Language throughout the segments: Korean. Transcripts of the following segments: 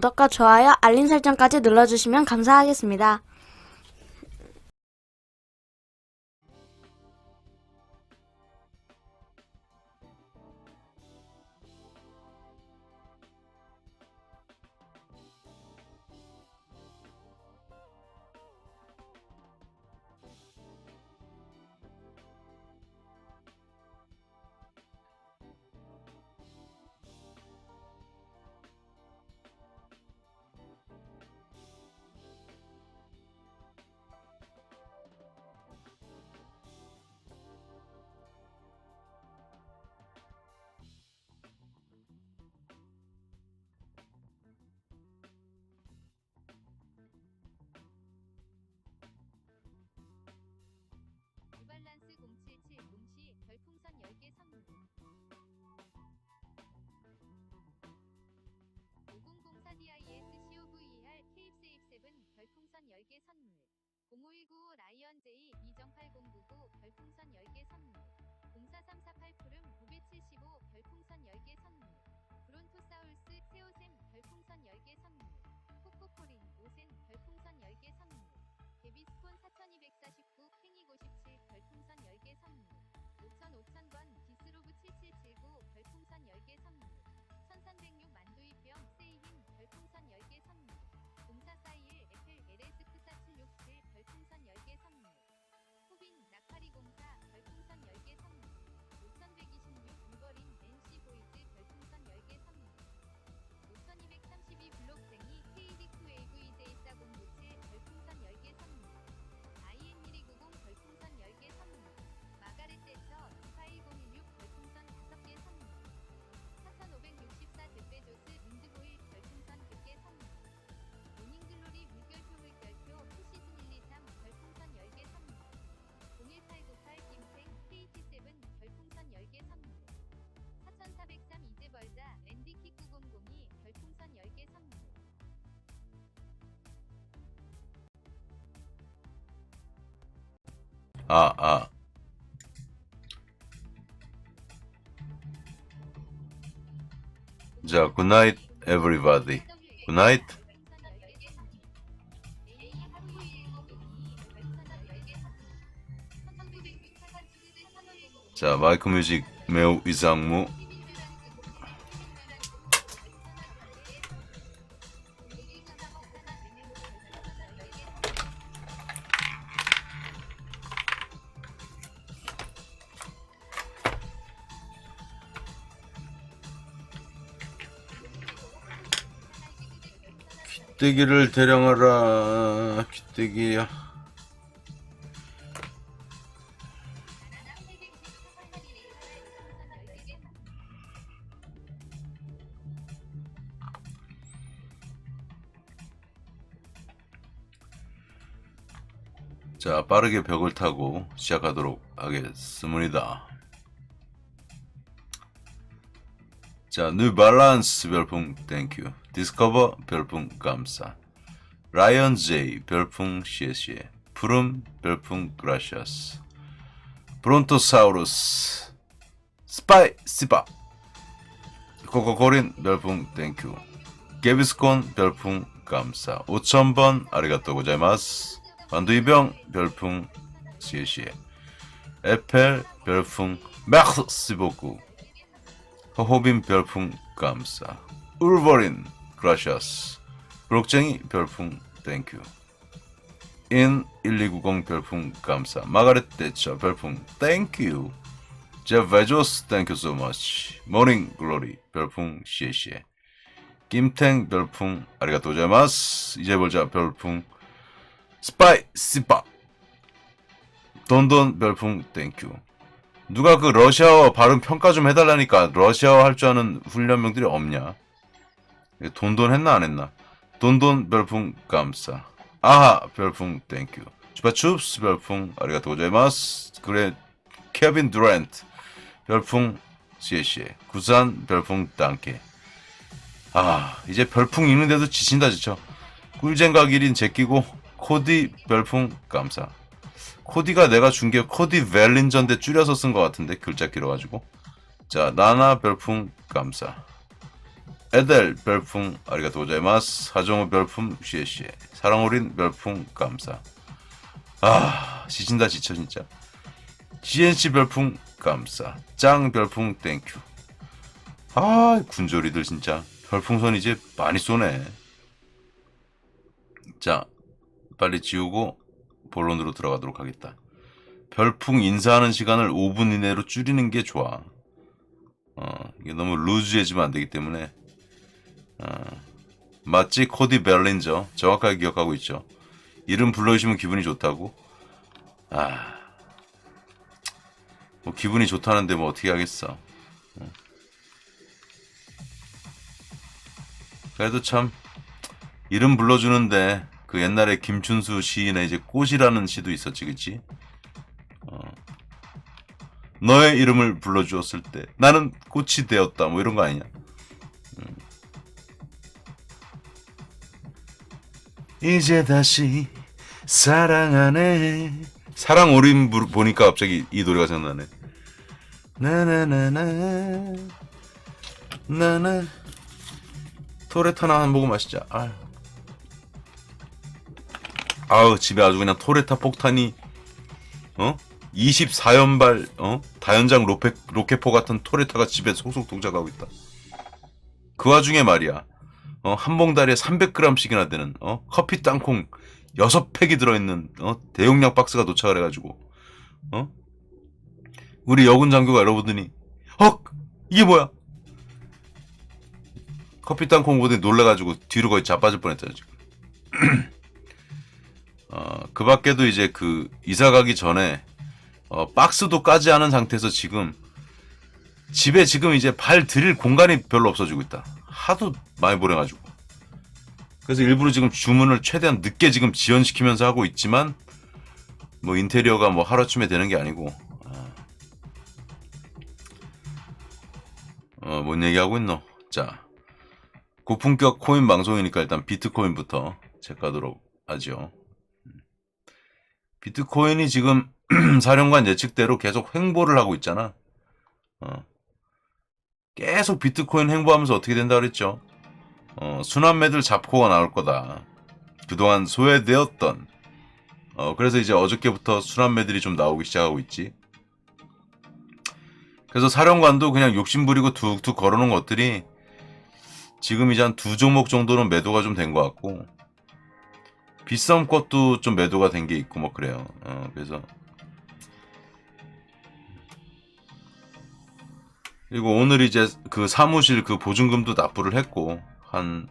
구독과 좋아요, 알림 설정까지 눌러주시면 감사하겠습니다. 뉴발란스 077 롱시 별풍선 10개 선물 5004 DIS COVER 케이프세이프7 별풍선 10개 선물 05195 라이언 J 이정8099 별풍선 10개 선물 0434 8푸름 975 별풍선 10개 선물 브론토사울스 세오셈 별풍선 10개 선물 코코코린 오센 별풍선 10개 선물 데비스콘 4249 팽이57 별풍선 10개 선물 5000번 디스로브 7779 별풍선 10개 선물 1306 만두이병 세이힘 별풍선 10개 선물 0441 에펠 LS9467 별풍선 10개 선물 호빈 나파리04 별풍선 10개 선물 5126 유거린 NC 보이즈 별풍선 10개 선물 5232 블록쟁이 KD9AVJ4097 별풍선 10개 선물 IN1290 별풍선 10개 선물 마가렛 대처 24116 별풍선 5개 선물 4564 데베조스 윈드보일 별풍선 100개 선물 모닝글로리 물결표 푸시즌123 별풍선 10개 선물 01898 김생 KT7 별풍선 10개 선물 4403 이제벌자 랜디킥 9002 별풍선 10개 선물 자, 굿나잇 everybody. 굿나잇. 자, 마이크 뮤직 매우 이상무. 귀때기를 대령하라. 귀때기야. 자, 빠르게 벽을 타고 시작하도록 하겠습니다. 자, 뉴발란스 별풍 땡큐. 디스커버 별풍 감사. 라이언 제이 별풍 시에시에. 푸름 별풍 그라시아스. 브론토사우루스 스파이 시바. 코코코린 별풍 땡큐. 게비스콘 별풍 감사. 5000번 아리가또 고자이마스. 만두이병 별풍 시에시에. 에펠 별풍 맥시보쿠. 호호빈 별풍 감사. 울버린 그라시아스. 블록쟁이 별풍 땡큐. 인 1290 별풍 감사. 마가렛 대처 별풍 땡큐. 제프 베조스 땡큐 so much. 모닝 글로리 별풍 시에시에. 김탱 별풍 아리가또 고자이마스. 이제벌자 별풍 스파이 시바. 돈돈 별풍 땡큐. 누가 그 러시아어 발음 평가 좀 해달라니까. 러시아어 할 줄 아는 훈련병들이 없냐? 돈돈 했나 안 했나? 돈돈 별풍 감사. 아하 별풍 땡큐. 주파춥스 별풍 아리가또 고자이마스. 그래 케빈 드란트 별풍 시에시에. 구산 별풍 땅케. 이제 별풍 읽는데도 지친다 지쳐. 꿀잼각 1인 제끼고. 코디 별풍 감사. 코디가 내가 준 게 코디 벨린전데 줄여서 쓴 것 같은데 글자 길어가지고. 자, 나나 별풍 감사. 에델 별풍 아리가또 고자이마스. 하정우 별풍 시에시에. 사랑어린 별풍 감사. 아 지친다 지쳐 진짜. GNC 별풍 감사. 짱 별풍 땡큐. 아 군졸이들 진짜 별풍선 이제 많이 쏘네. 자 빨리 지우고 본론으로 들어가도록 하겠다. 별풍 인사하는 시간을 5분 이내로 줄이는 게 좋아. 이게 너무 루즈해지면 안 되기 때문에. 맞지? 코디 벨린저 정확하게 기억하고 있죠. 이름 불러주시면 기분이 좋다고. 뭐 기분이 좋다는데 뭐 어떻게 하겠어. 그래도 참 이름 불러주는데 그 옛날에 김춘수 시인의 이제 꽃이라는 시도 있었지, 그치? 너의 이름을 불러주었을 때 나는 꽃이 되었다 뭐 이런 거 아니냐. 이제 다시 사랑하네. 사랑 어린 보니까 갑자기 이 노래가 생각나네. 나나나나 나나 토레타 하나 한 모금 마시자. 아우 집에 아주 그냥 토레타 폭탄이 24연발 다연장 로켓포 같은 토레타가 집에 속속 동작하고 있다. 그 와중에 말이야 한 봉다리에 300g씩이나 되는 커피 땅콩 6팩이 들어있는 대용량 박스가 도착을 해가지고 우리 여군 장교가 여러분들이 이게 뭐야? 커피 땅콩 보더니 놀래가지고 뒤로 거의 자빠질 뻔했잖아 지금. 그 밖에도 이제 그 이사 가기 전에 박스도 까지 않은 상태에서 지금 집에 지금 이제 발 들일 공간이 별로 없어지고 있다. 하도 많이 보내가지고. 그래서 일부러 지금 주문을 최대한 늦게 지금 지연시키면서 하고 있지만 뭐 인테리어가 뭐 하루아침에 되는 게 아니고. 뭔 얘기하고 있노? 자, 고품격 코인 방송이니까 일단 비트코인부터 체크하도록 하죠. 비트코인이 지금 사령관 예측대로 계속 횡보를 하고 있잖아. 계속 비트코인 횡보하면서 어떻게 된다 그랬죠? 순환매들 잡코가 나올 거다. 그동안 소외되었던 그래서 이제 어저께부터 순환매들이 좀 나오기 시작하고 있지. 그래서 사령관도 그냥 욕심부리고 툭툭 걸어놓은 것들이 지금 이제 한 2종목 정도는 매도가 좀 된 것 같고 비썸 것도 좀 매도가 된 게 있고 뭐 그래요. 그래서 그리고 오늘 이제 그 사무실 그 보증금도 납부를 했고 한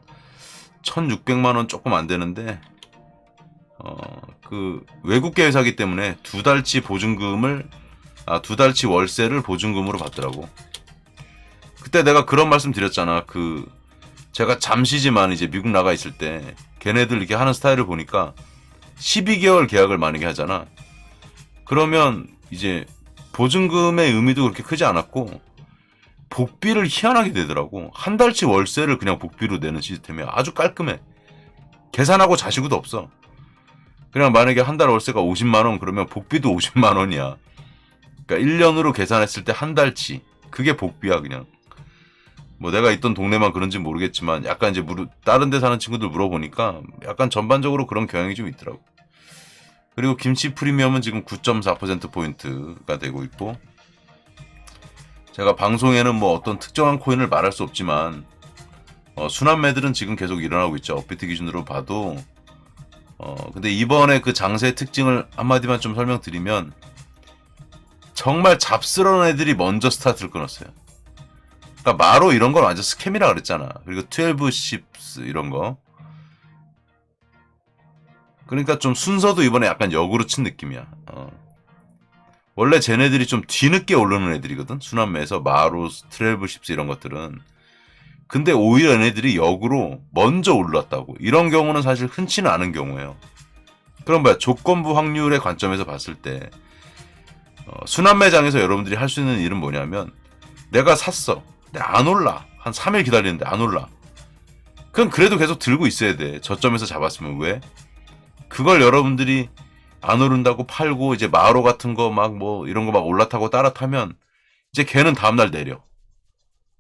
1,600만 원 조금 안 되는데 그 외국계 회사기 때문에 2달치 보증금을 2달치 월세를 보증금으로 받더라고. 그때 내가 그런 말씀 드렸잖아. 그 제가 잠시지만 이제 미국 나가 있을 때 걔네들 이렇게 하는 스타일을 보니까 12개월 계약을 만약에 하잖아. 그러면 이제 보증금의 의미도 그렇게 크지 않았고 복비를 희한하게 되더라고. 한 달치 월세를 그냥 복비로 내는 시스템이 아주 깔끔해. 계산하고 자시고도 없어. 그냥 만약에 한 달 월세가 50만 원 그러면 복비도 50만 원이야. 그러니까 1년으로 계산했을 때 한 달치. 그게 복비야 그냥. 뭐 내가 있던 동네만 그런지 모르겠지만 약간 이제 다른 데 사는 친구들 물어보니까 약간 전반적으로 그런 경향이 좀 있더라고. 그리고 김치 프리미엄은 지금 9.4%포인트가 되고 있고 제가 방송에는 뭐 어떤 특정한 코인을 말할 수 없지만 순환매들은 지금 계속 일어나고 있죠. 업비트 기준으로 봐도 근데 이번에 그 장세의 특징을 한마디만 좀 설명드리면 정말 잡스러운 애들이 먼저 스타트를 끊었어요. 그러니까 마로 이런 건 완전 스캠이라 그랬잖아. 그리고 12시프스 이런 거. 그러니까 좀 순서도 이번에 약간 역으로 친 느낌이야. 원래 쟤네들이 좀 뒤늦게 오르는 애들이거든. 순환매에서 마로, 12시프스 이런 것들은. 근데 오히려 얘네들이 역으로 먼저 올랐다고. 이런 경우는 사실 흔치는 않은 경우예요. 그럼 뭐야? 조건부 확률의 관점에서 봤을 때 순환매장에서 여러분들이 할 수 있는 일은 뭐냐면 내가 샀어. 근데 안 올라. 한 3일 기다리는데 안 올라. 그럼 그래도 계속 들고 있어야 돼. 저점에서 잡았으면. 왜? 그걸 여러분들이 안 오른다고 팔고 이제 마로 같은 거 막 뭐 이런 거 막 올라타고 따라 타면 이제 걔는 다음날 내려.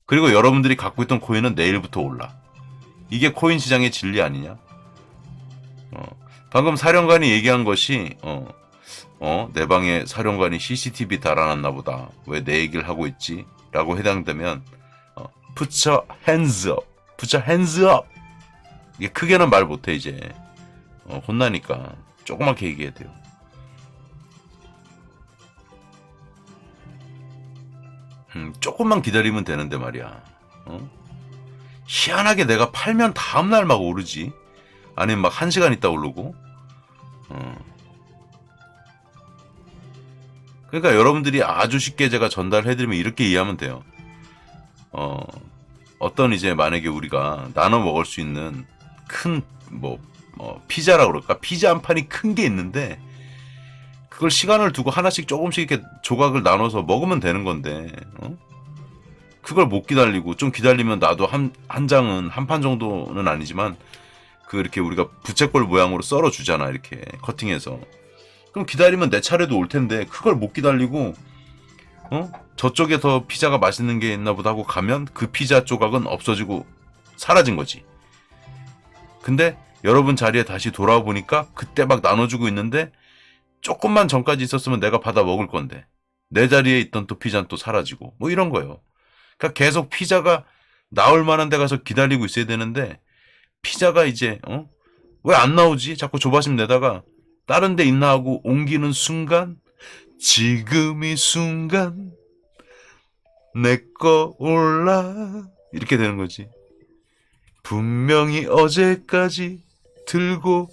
그리고 여러분들이 갖고 있던 코인은 내일부터 올라. 이게 코인 시장의 진리 아니냐? 방금 사령관이 얘기한 것이 내 방에 사령관이 CCTV 달아놨나 보다. 왜 내 얘기를 하고 있지? 라고 해당되면 Put your hands up. Put your hands up. 이게 크게는 말 못해 이제. 혼나니까 조그맣게 얘기해야 돼요. 조금만 기다리면 되는데 말이야. 희한하게 내가 팔면 다음날 막 오르지. 아니면 막 1시간 있다 오르고. 그러니까 여러분들이 아주 쉽게 제가 전달해드리면 이렇게 이해하면 돼요. 어떤 이제 만약에 우리가 나눠 먹을 수 있는 큰 피자라고 그럴까? 피자 한 판이 큰 게 있는데 그걸 시간을 두고 하나씩 조금씩 이렇게 조각을 나눠서 먹으면 되는 건데 그걸 못 기다리고 좀 기다리면 나도 한 장은 한 판 정도는 아니지만 그 이렇게 우리가 부채꼴 모양으로 썰어 주잖아 이렇게 커팅해서. 그럼 기다리면 내 차례도 올 텐데 그걸 못 기다리고 저쪽에 더 피자가 맛있는 게 있나 보다 하고 가면 그 피자 조각은 없어지고 사라진 거지. 근데 여러분 자리에 다시 돌아와 보니까 그때 막 나눠주고 있는데 조금만 전까지 있었으면 내가 받아 먹을 건데 내 자리에 있던 또 피자는 또 사라지고 뭐 이런 거예요. 그러니까 계속 피자가 나올 만한 데 가서 기다리고 있어야 되는데 피자가 이제 왜 안 나오지? 자꾸 조바심 내다가 다른 데 있나 하고 옮기는 순간 지금 이 순간 내 거 올라 이렇게 되는 거지. 분명히 어제까지 들고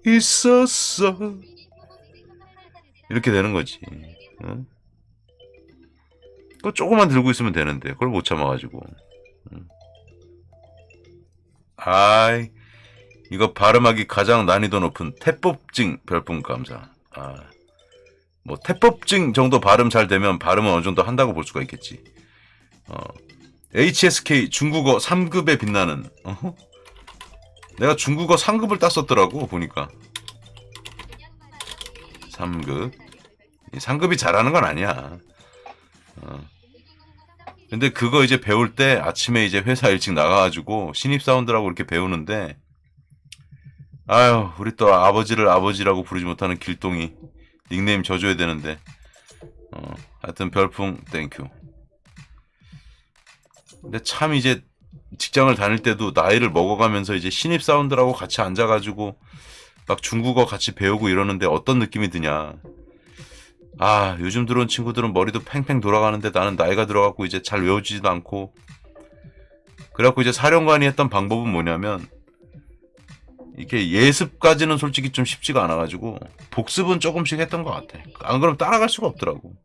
있었어 이렇게 되는 거지. 그거 조금만 들고 있으면 되는데 그걸 못 참아가지고. 아이 이거 발음하기 가장 난이도 높은 태법증 별풍 감사. 뭐 태법증 정도 발음 잘 되면 발음은 어느 정도 한다고 볼 수가 있겠지. HSK 중국어 3급에 빛나는 내가 중국어 3급을 땄었더라고 보니까. 3급 3급이 잘하는 건 아니야. 근데 그거 이제 배울 때 아침에 이제 회사 일찍 나가가지고 신입사원들하고 이렇게 배우는데 아유 우리 또 아버지를 아버지라고 부르지 못하는 길동이 닉네임 줘줘야 되는데 하여튼 별풍 땡큐. 근데 참 이제 직장을 다닐 때도 나이를 먹어가면서 이제 신입사원들하고 같이 앉아가지고 막 중국어 같이 배우고 이러는데 어떤 느낌이 드냐. 요즘 들어온 친구들은 머리도 팽팽 돌아가는데 나는 나이가 들어갖고 이제 잘 외워지지도 않고. 그래갖고 이제 사령관이 했던 방법은 뭐냐면 이게 예습까지는 솔직히 좀 쉽지가 않아가지고 복습은 조금씩 했던 것 같아. 안 그러면 따라갈 수가 없더라고.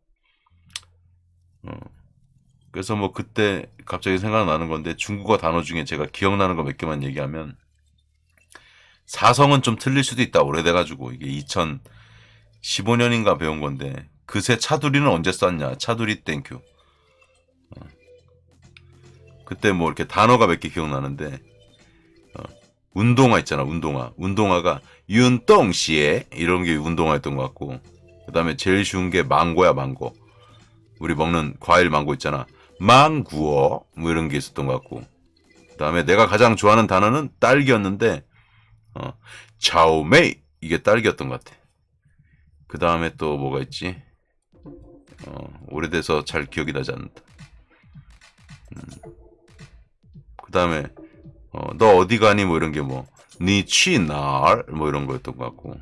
그래서 뭐 그때 갑자기 생각나는 건데 중국어 단어 중에 제가 기억나는 거 몇 개만 얘기하면 사성은 좀 틀릴 수도 있다. 오래돼가지고 이게 2015년인가 배운 건데 그새 차두리는 언제 썼냐. 차두리 땡큐. 그때 뭐 이렇게 단어가 몇 개 기억나는데 운동화 있잖아. 운동화가 윤동씨에 이런 게 운동화였던 것 같고 그 다음에 제일 쉬운 게 망고야 망고. 우리 먹는 과일 망고 있잖아. 망구어 뭐 이런 게 있었던 것 같고 그 다음에 내가 가장 좋아하는 단어는 딸기였는데 차오메이 이게 딸기였던 것 같아. 그 다음에 또 뭐가 있지? 오래돼서 잘 기억이 나지 않는다. 그 다음에 너 어디 가니 뭐 이런 게 뭐 니 취날 뭐 이런 거였던 것 같고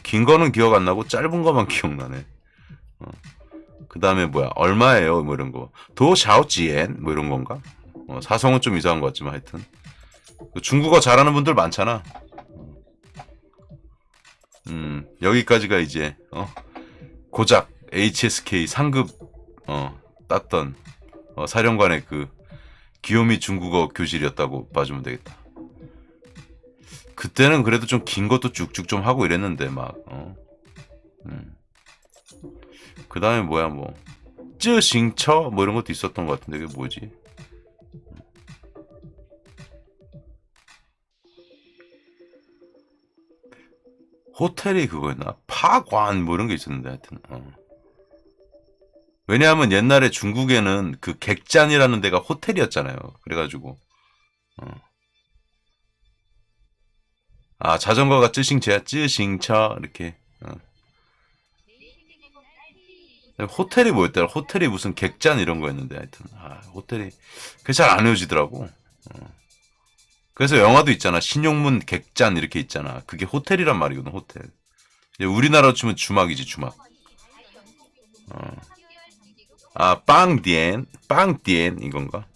긴 거는 기억 안 나고 짧은 거만 기억나네. 그 다음에 뭐야 얼마예요 뭐 이런 거 도샤오지엔 뭐 이런 건가. 사성은 좀 이상한 것 같지만 하여튼 중국어 잘하는 분들 많잖아. 여기까지가 이제 고작 HSK 상급 땄던 사령관의 그 귀요미 중국어 교실이었다고 봐주면 되겠다. 그때는 그래도 좀 긴 것도 쭉쭉 좀 하고 이랬는데 막 그 다음에 뭐야 뭐 쯔싱처 뭐 이런 것도 있었던 것 같은데 그게 뭐지? 호텔이 그거였나? 파관 뭐 이런 게 있었는데 하여튼 왜냐하면 옛날에 중국에는 그 객잔이라는 데가 호텔이었잖아요. 그래가지고 아 자전거가 쯔싱제야 쯔싱차 이렇게 호텔이 뭐였더라? 호텔이 무슨 객잔 이런 거였는데 하여튼 호텔이 그게 잘 안 외워지더라고. 그래서 영화도 있잖아. 신용문 객잔 이렇게 있잖아. 그게 호텔이란 말이거든. 호텔. 우리나라로 치면 주막이지 주막. 빵디엔 이건가?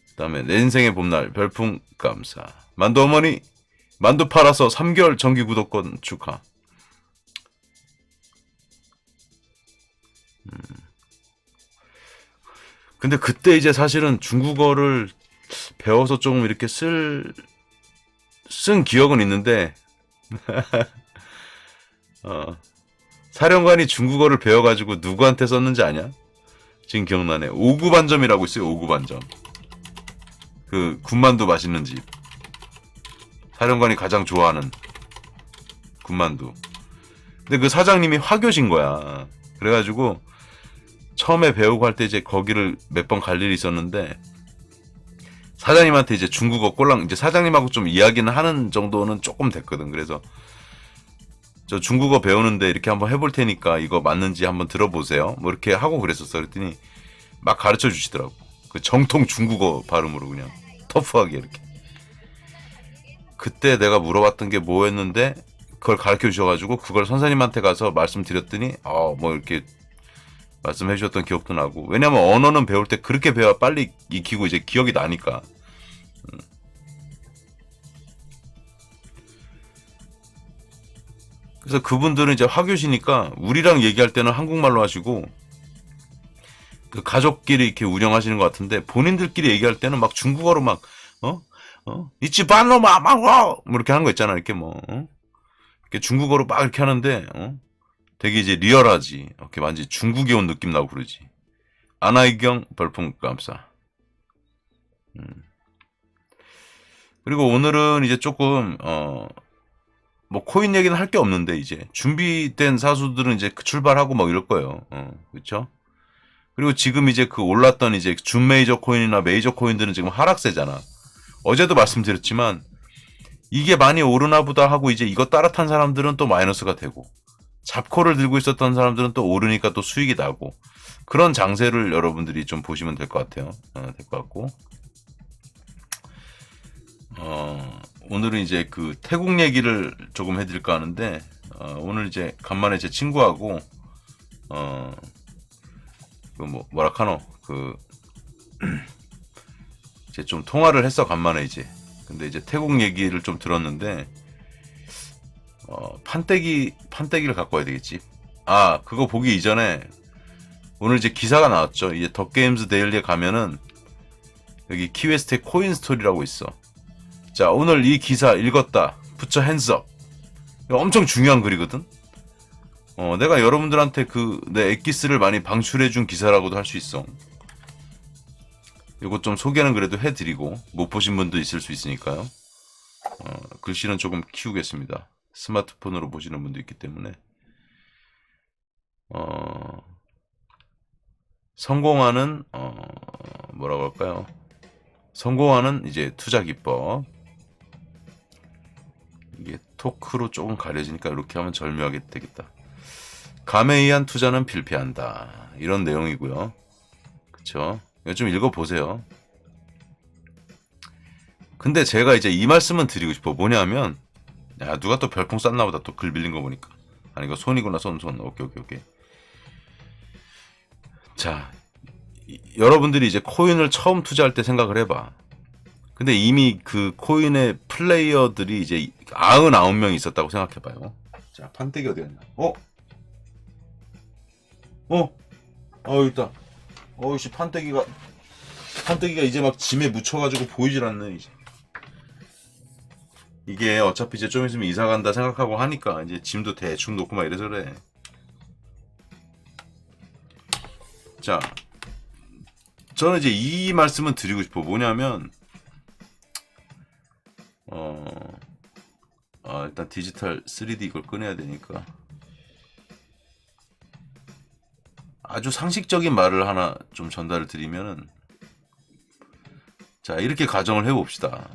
그다음에 내 인생의 봄날 별풍 감사. 만두 어머니 만두 팔아서 3개월 정기 구독권 축하. 근데 그때 이제 사실은 중국어를 배워서 조금 이렇게 쓴 기억은 있는데 사령관이 중국어를 배워가지고 누구한테 썼는지 아냐? 지금 기억나네. 오구반점이라고 있어요. 오구반점. 그 군만두 맛있는 집. 사령관이 가장 좋아하는 군만두. 근데 그 사장님이 화교신 거야. 그래가지고 처음에 배우고 할 때 이제 거기를 몇 번 갈 일이 있었는데 사장님한테 이제 중국어 꼴랑 이제 사장님하고 좀 이야기는 하는 정도는 조금 됐거든. 그래서 저 중국어 배우는데 이렇게 한번 해볼 테니까 이거 맞는지 한번 들어보세요. 뭐 이렇게 하고 그랬었어. 그랬더니 막 가르쳐 주시더라고. 그 정통 중국어 발음으로 그냥 터프하게 이렇게. 그때 내가 물어봤던 게 뭐였는데 그걸 가르쳐 주셔가지고 그걸 선생님한테 가서 말씀드렸더니 뭐 이렇게 말씀해 주셨던 기억도 나고. 왜냐면 언어는 배울 때 그렇게 배워야 빨리 익히고 이제 기억이 나니까. 그래서 그분들은 이제 화교시니까 우리랑 얘기할 때는 한국말로 하시고 그 가족끼리 이렇게 운영하시는 것 같은데 본인들끼리 얘기할 때는 막 중국어로 막 이치 반로마 막뭐 이렇게 하는 거 있잖아. 이렇게 이렇게 중국어로 막 이렇게 하는데 되게 이제 리얼하지. 이렇게 완전 중국에 온 느낌 나고 그러지. 아나이경 별풍 감사. 그리고 오늘은 이제 조금 뭐 코인 얘기는 할 게 없는데 이제 준비된 사수들은 이제 출발하고 막 이럴 거예요. 그렇죠? 그리고 지금 이제 그 올랐던 이제 준 메이저 코인이나 메이저 코인들은 지금 하락세잖아. 어제도 말씀드렸지만 이게 많이 오르나 보다 하고 이제 이거 따라탄 사람들은 또 마이너스가 되고 잡코를 들고 있었던 사람들은 또 오르니까 또 수익이 나고 그런 장세를 여러분들이 좀 보시면 될 것 같아요. 될 것 같고 오늘은 이제 그 태국 얘기를 조금 해드릴까 하는데 오늘 이제 간만에 제 친구하고 그 뭐라카노 그 이제 좀 통화를 했어 간만에 이제. 근데 이제 태국 얘기를 좀 들었는데 판때기를 갖고 와야 되겠지. 그거 보기 이전에 오늘 이제 기사가 나왔죠. 이제 덕게임즈 데일리에 가면은 여기 키웨스트의 코인 스토리라고 있어. 자, 오늘 이 기사 읽었다. Put your hands up. 이거 엄청 중요한 글이거든. 내가 여러분들한테 내 엑기스를 많이 방출해준 기사라고도 할 수 있어. 이거 좀 소개는 그래도 해드리고 못 보신 분도 있을 수 있으니까요. 글씨는 조금 키우겠습니다. 스마트폰으로 보시는 분도 있기 때문에. 성공하는 뭐라고 할까요? 성공하는 이제 투자 기법. 이게 토크로 조금 가려지니까 이렇게 하면 절묘하게 되겠다. 감에 의한 투자는 필패한다. 이런 내용이고요. 그쵸? 이거 좀 읽어보세요. 근데 제가 이제 이 말씀은 드리고 싶어. 뭐냐면 야 누가 또 별풍 쐈나 보다. 또 글 빌린 거 보니까. 아니 이거 손이구나. 손. 오케이. 자, 여러분들이 이제 코인을 처음 투자할 때 생각을 해봐. 근데 이미 그 코인의 플레이어들이 이제 99명이 있었다고 생각해봐요. 자, 판때기 어디 갔나? 있다. 씨, 판때기가 이제 막 짐에 묻혀가지고 보이질 않네, 이제. 이게 어차피 이제 좀 있으면 이사 간다 생각하고 하니까 이제 짐도 대충 놓고 막 이래서 그래. 자, 저는 이제 이 말씀은 드리고 싶어. 뭐냐면, 일단 디지털 3D 이걸 꺼내야 되니까. 아주 상식적인 말을 하나 좀 전달을 드리면은, 자, 이렇게 가정을 해봅시다.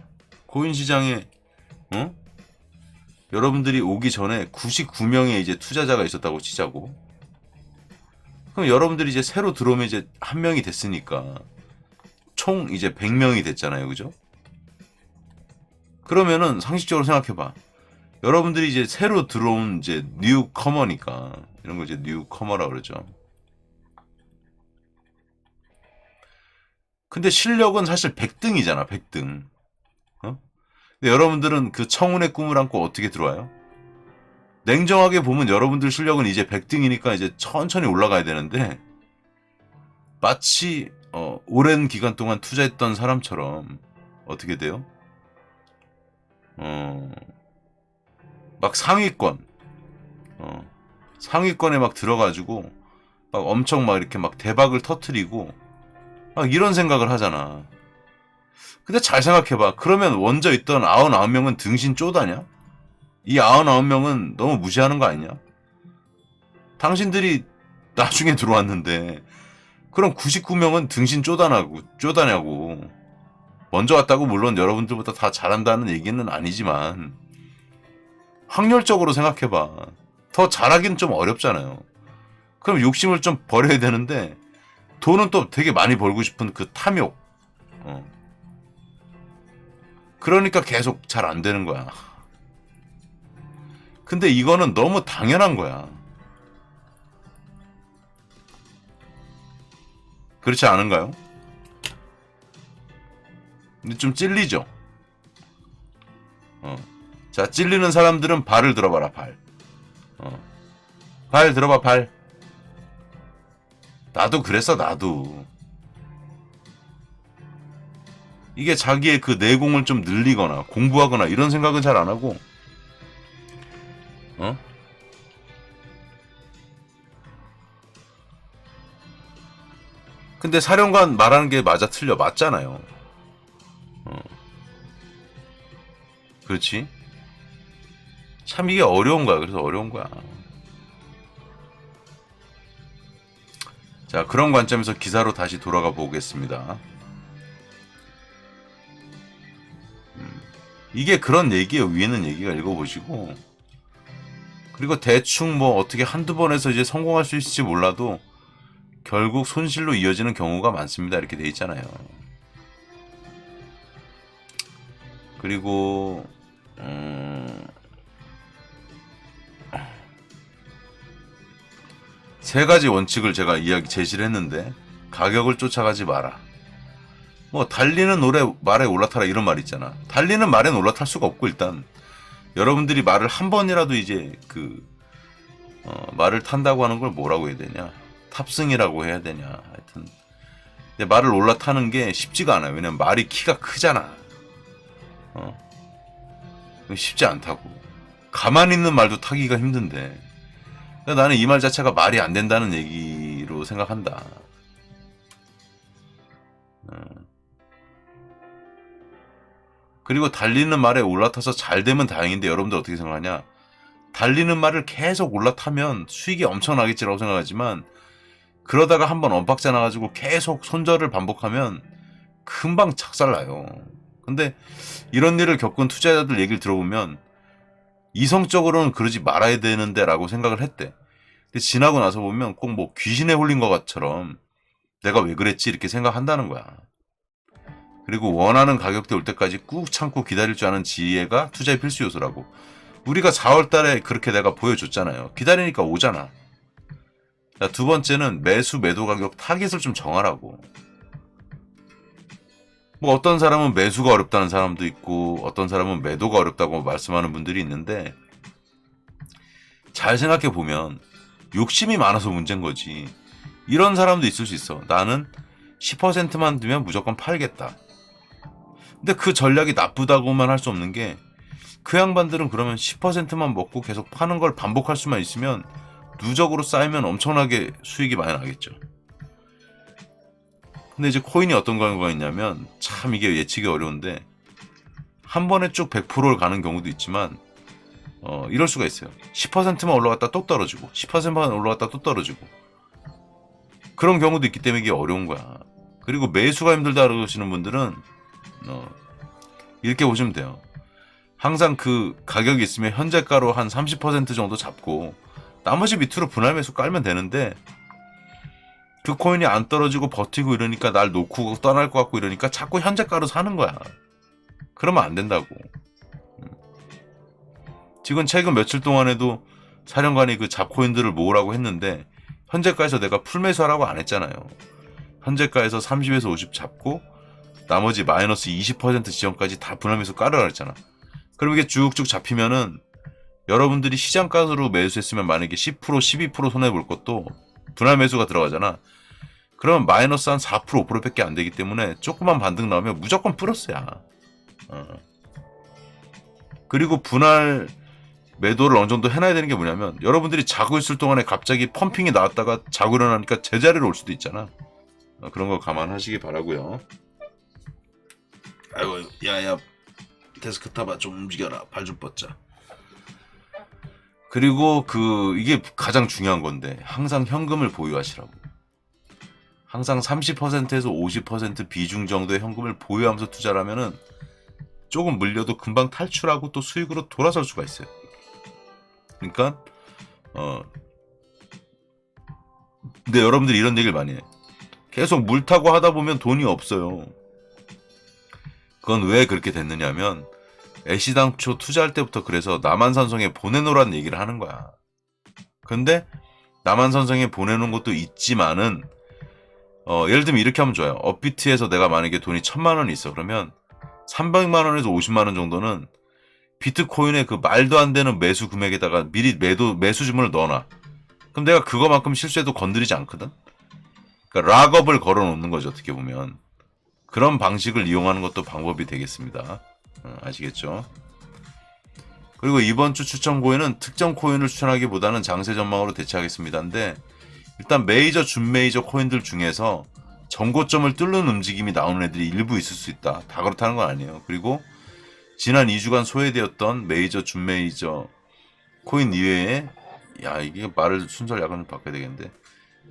코인 시장에, 어? 여러분들이 오기 전에 99명의 이제 투자자가 있었다고 치자고. 그럼 여러분들이 이제 새로 들어오면 이제 한 명이 됐으니까 총 이제 100명이 됐잖아요. 그죠? 그러면은 상식적으로 생각해봐. 여러분들이 이제 새로 들어온 이제 뉴커머니까, 이런 거 이제 뉴커머라 그러죠. 근데 실력은 사실 100등이잖아. 100등. 어? 근데 여러분들은 그 청운의 꿈을 안고 어떻게 들어와요? 냉정하게 보면 여러분들 실력은 이제 100등이니까 이제 천천히 올라가야 되는데, 마치 오랜 기간 동안 투자했던 사람처럼 어떻게 돼요? 막 상위권에 막 들어가지고 막 엄청 막 이렇게 막 대박을 터트리고 막 이런 생각을 하잖아. 근데 잘 생각해봐. 그러면 먼저 있던 99명은 등신 쪼다냐? 이 99명은 너무 무시하는 거 아니냐? 당신들이 나중에 들어왔는데 그럼 99명은 등신 쪼다냐고. 먼저 왔다고 물론 여러분들보다 다 잘한다는 얘기는 아니지만 확률적으로 생각해봐. 더 잘하긴 좀 어렵잖아요. 그럼 욕심을 좀 버려야 되는데 돈은 또 되게 많이 벌고 싶은 그 탐욕. 그러니까 계속 잘 안 되는 거야. 근데 이거는 너무 당연한 거야. 그렇지 않은가요? 근데 좀 찔리죠? 자, 찔리는 사람들은 발을 들어봐라, 발. 발 들어봐, 발. 나도 그랬어, 나도. 이게 자기의 그 내공을 좀 늘리거나 공부하거나 이런 생각은 잘 안 하고, 근데 사령관 말하는 게 맞아 틀려 맞잖아요. 그렇지? 참 이게 어려운 거야. 그래서 어려운 거야. 자, 그런 관점에서 기사로 다시 돌아가 보겠습니다. 이게 그런 얘기예요. 위에 있는 얘기가 읽어보시고. 그리고 대충 뭐 어떻게 한두 번에서 이제 성공할 수 있을지 몰라도 결국 손실로 이어지는 경우가 많습니다. 이렇게 돼 있잖아요. 그리고 세 가지 원칙을 제가 제시를 했는데, 가격을 쫓아가지 마라. 뭐 달리는 말에 올라타라 이런 말 있잖아. 달리는 말엔 올라탈 수가 없고, 일단 여러분들이 말을 한 번이라도 이제 말을 탄다고 하는 걸 뭐라고 해야 되냐, 탑승이라고 해야 되냐, 하여튼 근데 말을 올라타는 게 쉽지가 않아요. 왜냐면 말이 키가 크잖아. 쉽지 않다고. 가만히 있는 말도 타기가 힘든데, 그러니까 나는 이 말 자체가 말이 안 된다는 얘기로 생각한다. 그리고 달리는 말에 올라타서 잘 되면 다행인데, 여러분들 어떻게 생각하냐? 달리는 말을 계속 올라타면 수익이 엄청나겠지라고 생각하지만, 그러다가 한번 엇박자 나가지고 계속 손절을 반복하면 금방 착살나요. 근데 이런 일을 겪은 투자자들 얘기를 들어보면 이성적으로는 그러지 말아야 되는데 라고 생각을 했대. 근데 지나고 나서 보면 꼭 뭐 귀신에 홀린 것처럼 내가 왜 그랬지 이렇게 생각한다는 거야. 그리고 원하는 가격대 올 때까지 꾹 참고 기다릴 줄 아는 지혜가 투자의 필수 요소라고. 우리가 4월 달에 그렇게 내가 보여줬잖아요. 기다리니까 오잖아. 자, 두 번째는 매수 매도 가격 타깃을 좀 정하라고. 뭐 어떤 사람은 매수가 어렵다는 사람도 있고 어떤 사람은 매도가 어렵다고 말씀하는 분들이 있는데, 잘 생각해 보면 욕심이 많아서 문제인 거지. 이런 사람도 있을 수 있어. 나는 10%만 두면 무조건 팔겠다. 근데 그 전략이 나쁘다고만 할 수 없는 게, 그 양반들은 그러면 10%만 먹고 계속 파는 걸 반복할 수만 있으면 누적으로 쌓이면 엄청나게 수익이 많이 나겠죠. 근데 이제 코인이 어떤 경우가 있냐면, 참 이게 예측이 어려운데, 한 번에 쭉 100%를 가는 경우도 있지만 이럴 수가 있어요. 10%만 올라갔다 또 떨어지고 10%만 올라갔다 또 떨어지고. 그런 경우도 있기 때문에 이게 어려운 거야. 그리고 매수가 힘들다 그러시는 분들은 이렇게 보시면 돼요. 항상 그 가격이 있으면 현재가로 한 30% 정도 잡고 나머지 밑으로 분할 매수 깔면 되는데 그 코인이 안 떨어지고 버티고 이러니까 날 놓고 떠날 것 같고 이러니까 자꾸 현재가로 사는 거야. 그러면 안 된다고. 지금 최근 며칠 동안에도 사령관이 그 잡코인들을 모으라고 했는데 현재가에서 내가 풀매수하라고 안 했잖아요. 현재가에서 30에서 50 잡고 나머지 마이너스 20% 지점까지 다 분할매수 깔으라 그랬잖아. 그럼 이게 쭉쭉 잡히면은 여러분들이 시장가로 매수했으면 만약에 10% 12% 손해볼 것도 분할매수가 들어가잖아. 그러면 마이너스 한 4% 5%밖에 안 되기 때문에 조그만 반등 나오면 무조건 플러스야. 그리고 분할 매도를 어느 정도 해놔야 되는 게 뭐냐면 여러분들이 자고 있을 동안에 갑자기 펌핑이 나왔다가 자고 일어나니까 제자리로 올 수도 있잖아. 그런 거 감안하시기 바라고요. 아이고 야야 데스크탑아 좀 움직여라. 발 좀 뻗자. 그리고 이게 가장 중요한 건데 항상 현금을 보유하시라고. 항상 30%에서 50% 비중 정도의 현금을 보유하면서 투자를 하면은 조금 물려도 금방 탈출하고 또 수익으로 돌아설 수가 있어요. 그러니까 근데 여러분들이 이런 얘기를 많이 해. 계속 물 타고 하다 보면 돈이 없어요. 그건 왜 그렇게 됐느냐면 애시당초 투자할 때부터 그래서 남한산성에 보내놓으라는 얘기를 하는 거야. 근데 남한산성에 보내놓은 것도 있지만은 예를 들면 이렇게 하면 좋아요. 업비트에서 내가 만약에 돈이 1000만 원이 있어. 그러면 300만 원에서 50만 원 정도는 비트코인의 그 말도 안 되는 매수 금액에다가 미리 매수 주문을 넣어놔. 그럼 내가 그거만큼 실수해도 건드리지 않거든. 그러니까 락업을 걸어놓는 거죠. 어떻게 보면 그런 방식을 이용하는 것도 방법이 되겠습니다. 아시겠죠? 그리고 이번 주 추천 코인은 특정 코인을 추천하기보다는 장세 전망으로 대체하겠습니다. 근데 일단 메이저, 준메이저 코인들 중에서 전고점을 뚫는 움직임이 나오는 애들이 일부 있을 수 있다. 다 그렇다는 건 아니에요. 그리고 지난 2주간 소외되었던 메이저, 준메이저 코인 이외에 이게 말을 순서를 약간 좀 바꿔야 되겠는데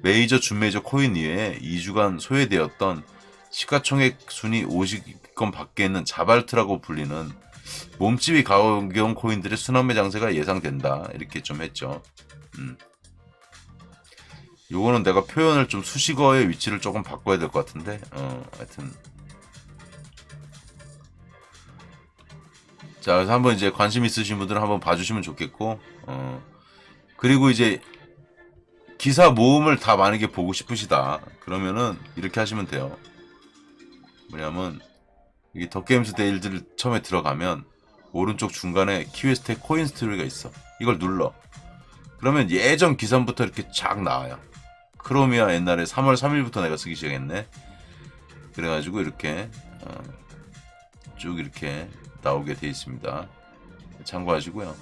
메이저, 준메이저 코인 이외에 2주간 소외되었던 시가총액 순위 50위권 밖에 있는 자발트라고 불리는 몸집이 가벼운 코인들의 순환매 장세가 예상된다. 이렇게 좀 했죠. 요거는 내가 표현을 좀 수식어의 위치를 조금 바꿔야 될 것 같은데 하여튼 자, 그래서 한번 이제 관심 있으신 분들은 한번 봐주시면 좋겠고 그리고 이제 기사 모음을 다 만약에 보고 싶으시다 그러면은 이렇게 하시면 돼요. 뭐냐면 이게 덕게임스 데일들 처음에 들어가면 오른쪽 중간에 키웨스트의 코인 스토리가 있어. 이걸 눌러. 그러면 예전 기사부터 이렇게 쫙 나와요. 크로미아 옛날에 3월 3일부터 내가 쓰기 시작했네. 그래가지고 이렇게 쭉 이렇게 나오게 돼 있습니다. 참고하시고요.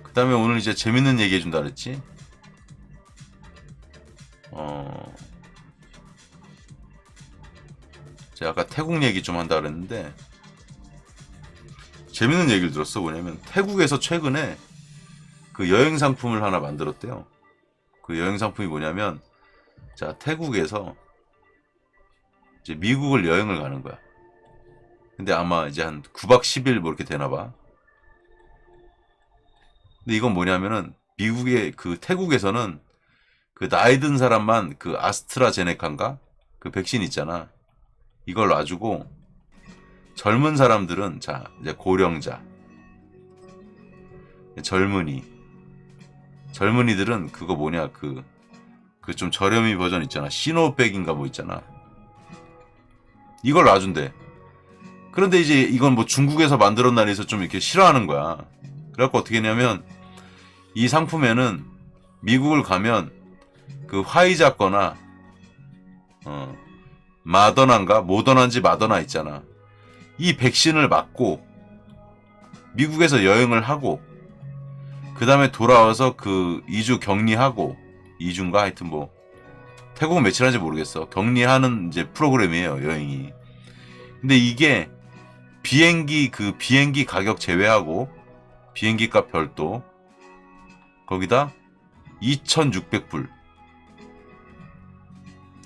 그 다음에 오늘 이제 재밌는 얘기 해준다 그랬지? 제가 아까 태국 얘기 좀 한다 그랬는데 재밌는 얘기를 들었어. 뭐냐면 태국에서 최근에 그 여행 상품을 하나 만들었대요. 그 여행 상품이 뭐냐면 자, 태국에서 이제 미국을 여행을 가는 거야. 근데 아마 이제 한 9박 10일 뭐 이렇게 되나 봐. 근데 이건 뭐냐면은 미국의 그 태국에서는 그 나이 든 사람만 그 아스트라제네카인가? 그 백신 있잖아. 이걸 놔주고 젊은 사람들은 자, 이제 고령자, 젊은이들은 그거 뭐냐 그 좀 저렴이 버전 있잖아. 시노백인가 뭐 있잖아. 이걸 놔준대. 그런데 이제 이건 뭐 중국에서 만들었나 해서 좀 이렇게 싫어하는 거야. 그래갖고 어떻게 했냐면 이 상품에는 미국을 가면 그 화이자 거나 마더나인가 모더나인지 마더나 있잖아. 이 백신을 맞고 미국에서 여행을 하고 그 다음에 돌아와서 그 2주 격리하고 2주인가 하여튼 뭐 태국은 며칠 하는지 모르겠어. 격리하는 이제 프로그램이에요. 여행이. 근데 이게 비행기 가격 제외하고 비행기 값 별도 거기다 2,600불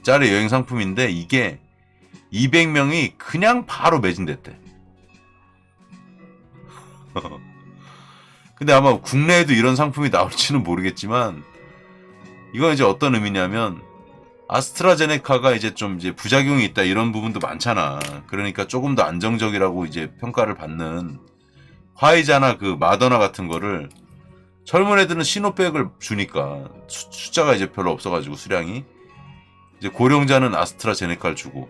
짜리 여행 상품인데 이게 200명이 그냥 바로 매진됐대. 근데 아마 국내에도 이런 상품이 나올지는 모르겠지만 이건 이제 어떤 의미냐면 아스트라제네카가 이제 좀 이제 부작용이 있다 이런 부분도 많잖아. 그러니까 조금 더 안정적이라고 이제 평가를 받는 화이자나 그 마더나 같은 거를 젊은 애들은 시노백을 주니까 숫자가 이제 별로 없어가지고 수량이 이제 고령자는 아스트라제네카를 주고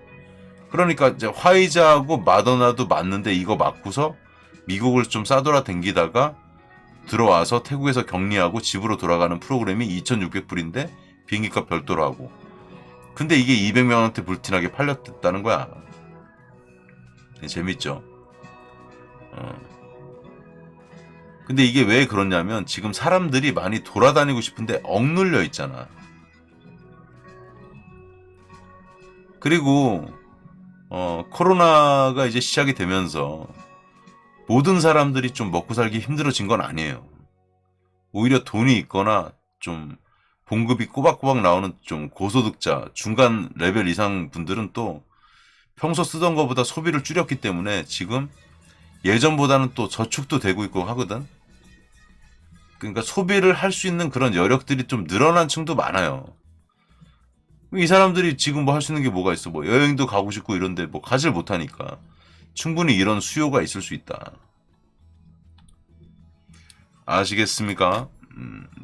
그러니까 이제 화이자하고 마더나도 맞는데 이거 맞고서 미국을 좀 싸돌아 댕기다가 들어와서 태국에서 격리하고 집으로 돌아가는 프로그램이 2,600불인데 비행기값 별도로 하고 근데 이게 200명한테 불티나게 팔렸다는 거야. 재밌죠? 근데 이게 왜 그러냐면 지금 사람들이 많이 돌아다니고 싶은데 억눌려 있잖아. 그리고 코로나가 이제 시작이 되면서 모든 사람들이 좀 먹고 살기 힘들어진 건 아니에요. 오히려 돈이 있거나 좀 봉급이 꼬박꼬박 나오는 좀 고소득자, 중간 레벨 이상 분들은 또 평소 쓰던 것보다 소비를 줄였기 때문에 지금 예전보다는 또 저축도 되고 있고 하거든. 그러니까 소비를 할 수 있는 그런 여력들이 좀 늘어난 층도 많아요. 이 사람들이 지금 뭐 할 수 있는 게 뭐가 있어? 뭐 여행도 가고 싶고 이런데 뭐 가질 못하니까 충분히 이런 수요가 있을 수 있다. 아시겠습니까?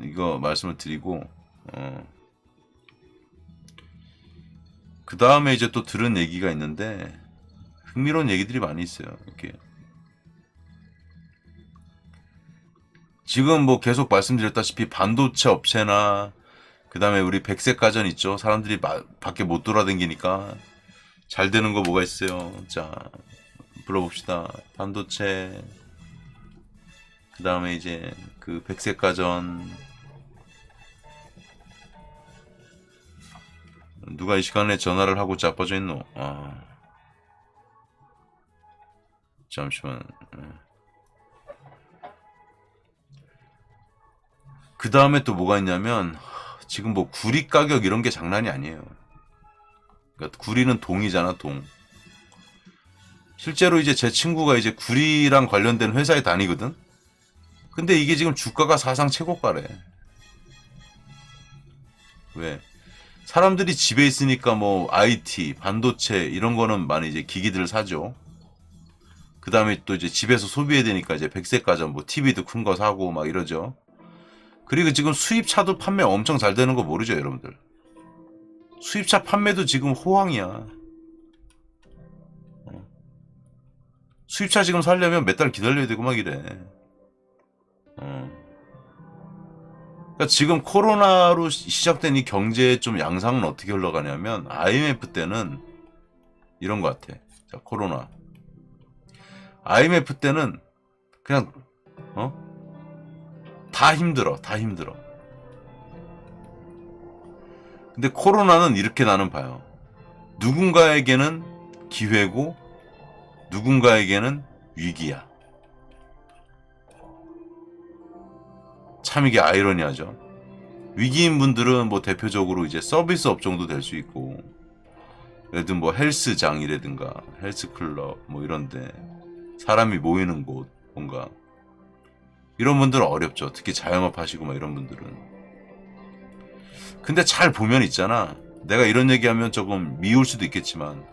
이거 말씀을 드리고 그 다음에 이제 또 들은 얘기가 있는데 흥미로운 얘기들이 많이 있어요. 이렇게 지금 뭐 계속 말씀드렸다시피 반도체 업체나 그 다음에 우리 백색 가전 있죠. 사람들이 밖에 못 돌아다니니까 잘 되는 거 뭐가 있어요. 자 불러봅시다. 반도체 그 다음에 이제 그 백색 가전 누가 이 시간에 전화를 하고 자빠져 있노? 잠시만. 그 다음에 또 뭐가 있냐면 지금 뭐 구리 가격 이런 게 장난이 아니에요. 그러니까 구리는 동이잖아, 동. 실제로 이제 제 친구가 이제 구리랑 관련된 회사에 다니거든. 근데 이게 지금 주가가 사상 최고가래. 왜? 사람들이 집에 있으니까 뭐 IT, 반도체 이런 거는 많이 이제 기기들을 사죠. 그 다음에 또 이제 집에서 소비해야 되니까 이제 백색 가전 뭐 TV도 큰 거 사고 막 이러죠. 그리고 지금 수입차도 판매 엄청 잘 되는 거 모르죠, 여러분들? 수입차 판매도 지금 호황이야. 수입차 지금 살려면 몇 달 기다려야 되고 막 이래. 그러니까 지금 코로나로 시작된 이 경제의 좀 양상은 어떻게 흘러가냐면 IMF 때는 이런 것 같아. 자, 코로나. IMF 때는 그냥 다 힘들어. 다 힘들어. 근데 코로나는 이렇게 나는 봐요. 누군가에게는 기회고 누군가에게는 위기야. 참 이게 아이러니하죠. 위기인 분들은 뭐 대표적으로 이제 서비스 업종도 될 수 있고, 예를 들면 뭐 헬스장이라든가 헬스클럽 뭐 이런데 사람이 모이는 곳 뭔가 이런 분들은 어렵죠. 특히 자영업 하시고 막 이런 분들은. 근데 잘 보면 있잖아. 내가 이런 얘기하면 조금 미울 수도 있겠지만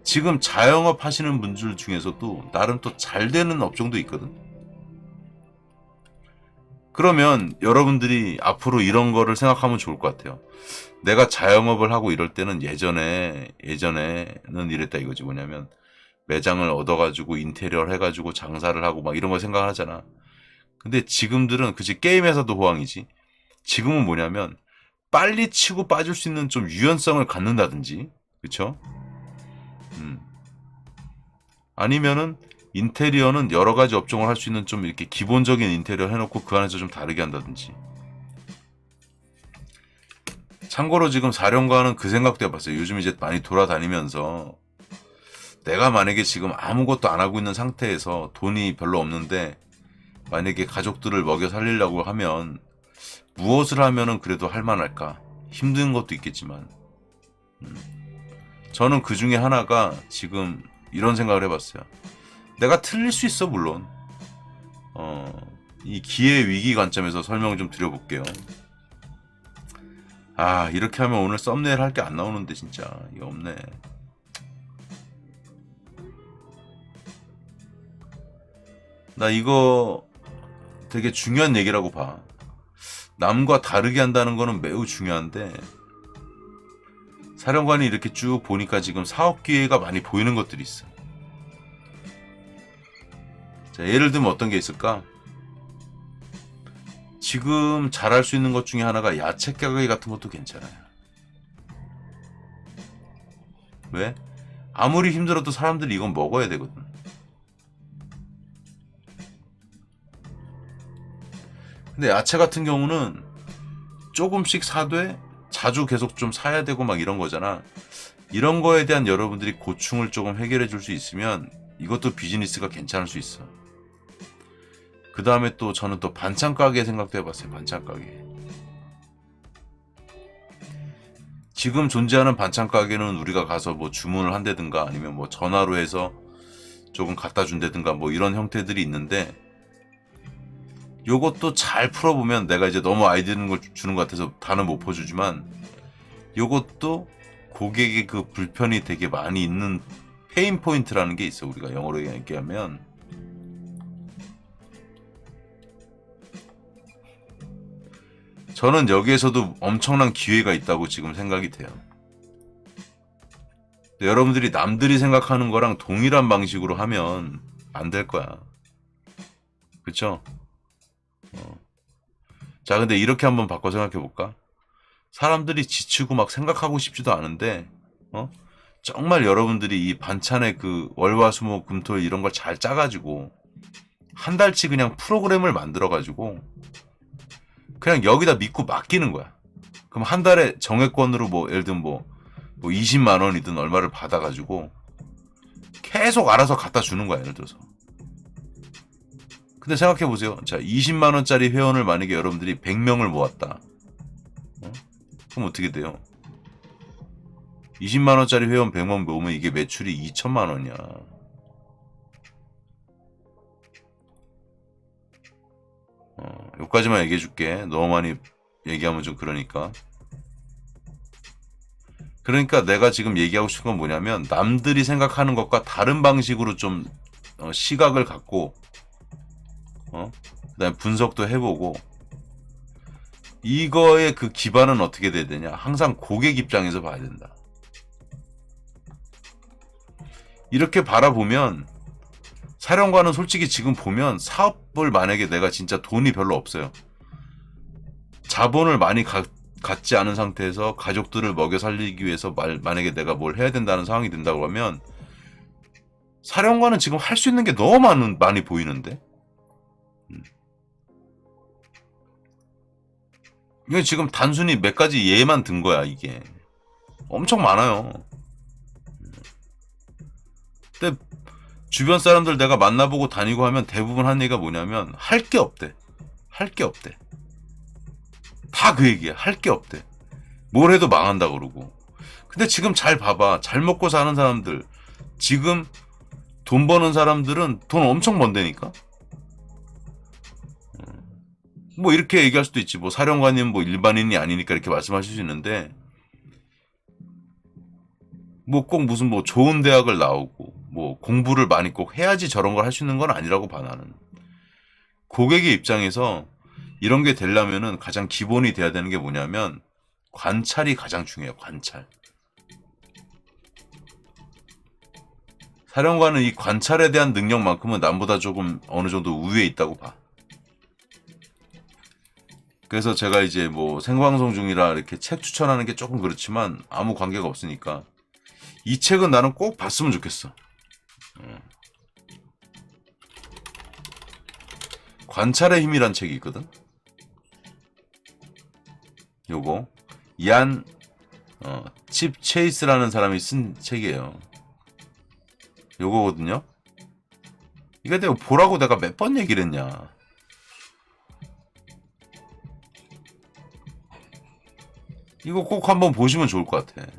지금 자영업 하시는 분들 중에서도 나름 또 잘 되는 업종도 있거든. 그러면 여러분들이 앞으로 이런 거를 생각하면 좋을 것 같아요. 내가 자영업을 하고 이럴 때는 예전에는 이랬다 이거지. 뭐냐면 매장을 얻어가지고 인테리어를 해가지고 장사를 하고 막 이런 걸 생각을 하잖아. 근데 지금들은 그치 게임 회사도 호황이지. 지금은 뭐냐면 빨리 치고 빠질 수 있는 좀 유연성을 갖는다든지, 그쵸? 아니면은 인테리어는 여러 가지 업종을 할 수 있는 좀 이렇게 기본적인 인테리어 해놓고 그 안에서 좀 다르게 한다든지. 참고로 지금 사령관은 그 생각도 해봤어요. 요즘 이제 많이 돌아다니면서 내가 만약에 지금 아무것도 안 하고 있는 상태에서 돈이 별로 없는데 만약에 가족들을 먹여 살리려고 하면 무엇을 하면은 그래도 할 만할까? 힘든 것도 있겠지만 저는 그 중에 하나가 지금 이런 생각을 해봤어요. 내가 틀릴 수 있어 물론. 이 기회 위기 관점에서 설명 좀 드려볼게요. 아 이렇게 하면 오늘 썸네일 할 게 안 나오는데 진짜 이거 없네. 나 이거 되게 중요한 얘기라고 봐. 남과 다르게 한다는 거는 매우 중요한데 사령관이 이렇게 쭉 보니까 지금 사업 기회가 많이 보이는 것들이 있어. 자, 예를 들면 어떤 게 있을까? 지금 잘할 수 있는 것 중에 하나가 야채 가게 같은 것도 괜찮아요. 왜? 아무리 힘들어도 사람들이 이건 먹어야 되거든. 근데 야채 같은 경우는 조금씩 사되 자주 계속 좀 사야 되고 막 이런 거잖아. 이런 거에 대한 여러분들이 고충을 조금 해결해 줄 수 있으면 이것도 비즈니스가 괜찮을 수 있어. 그 다음에 또 저는 또 반찬 가게 생각도 해봤어요. 반찬 가게. 지금 존재하는 반찬 가게는 우리가 가서 뭐 주문을 한다든가 아니면 뭐 전화로 해서 조금 갖다 준다든가 뭐 이런 형태들이 있는데 요것도 잘 풀어보면 내가 이제 너무 아이디어는 걸 주는 것 같아서 다는 못 퍼주지만 요것도 고객의 그 불편이 되게 많이 있는 페인 포인트라는 게 있어. 우리가 영어로 얘기하면 저는 여기에서도 엄청난 기회가 있다고 지금 생각이 돼요. 여러분들이 남들이 생각하는 거랑 동일한 방식으로 하면 안 될 거야. 그쵸? 자, 근데 이렇게 한번 바꿔 생각해 볼까? 사람들이 지치고 막 생각하고 싶지도 않은데, 정말 여러분들이 이 반찬의 그 월화수목 금토일 이런 걸 잘 짜가지고 한 달치 그냥 프로그램을 만들어가지고 그냥 여기다 믿고 맡기는 거야. 그럼 한 달에 정액권으로 뭐 예를 들면 뭐 20만 원이든 얼마를 받아가지고 계속 알아서 갖다 주는 거야. 예를 들어서. 근데 생각해 보세요. 자, 20만 원짜리 회원을 만약에 여러분들이 100명을 모았다. 그럼 어떻게 돼요? 20만 원짜리 회원 100명 모으면 이게 매출이 2천만 원이야. 여기까지만 얘기해 줄게. 너무 많이 얘기하면 좀 그러니까. 그러니까 내가 지금 얘기하고 싶은 건 뭐냐면 남들이 생각하는 것과 다른 방식으로 좀 시각을 갖고 그다음에 분석도 해보고 이거의 그 기반은 어떻게 돼야 되냐. 항상 고객 입장에서 봐야 된다. 이렇게 바라보면 사령관은 솔직히 지금 보면 사업을 만약에 내가 진짜 돈이 별로 없어요. 자본을 많이 갖지 않은 상태에서 가족들을 먹여 살리기 위해서 만약에 내가 뭘 해야 된다는 상황이 된다고 하면 사령관은 지금 할 수 있는 게 너무 많이 보이는데 이게 지금 단순히 몇 가지 예만 든 거야. 이게 엄청 많아요. 근데 주변 사람들 내가 만나보고 다니고 하면 대부분 하는 얘기가 뭐냐면 할 게 없대. 할 게 없대. 다 그 얘기야. 할 게 없대. 뭘 해도 망한다 그러고. 근데 지금 잘 봐봐. 잘 먹고 사는 사람들, 지금 돈 버는 사람들은 돈 엄청 번다니까. 뭐 이렇게 얘기할 수도 있지. 뭐 사령관님 뭐 일반인이 아니니까 이렇게 말씀하실 수 있는데 뭐 꼭 무슨 뭐 좋은 대학을 나오고 뭐 공부를 많이 꼭 해야지 저런 걸 할 수 있는 건 아니라고 봐 나는. 고객의 입장에서 이런 게 되려면은 가장 기본이 돼야 되는 게 뭐냐면 관찰이 가장 중요해요. 관찰. 사령관은 이 관찰에 대한 능력만큼은 남보다 조금 어느 정도 우위에 있다고 봐. 그래서 제가 이제 뭐 생방송 중이라 이렇게 책 추천하는 게 조금 그렇지만 아무 관계가 없으니까 이 책은 나는 꼭 봤으면 좋겠어. 관찰의 힘이란 책이 있거든. 요거 칩 체이스라는 사람이 쓴 책이에요. 요거거든요. 이거 내가 보라고 내가 몇 번 얘기를 했냐. 이거 꼭 한번 보시면 좋을 것 같아.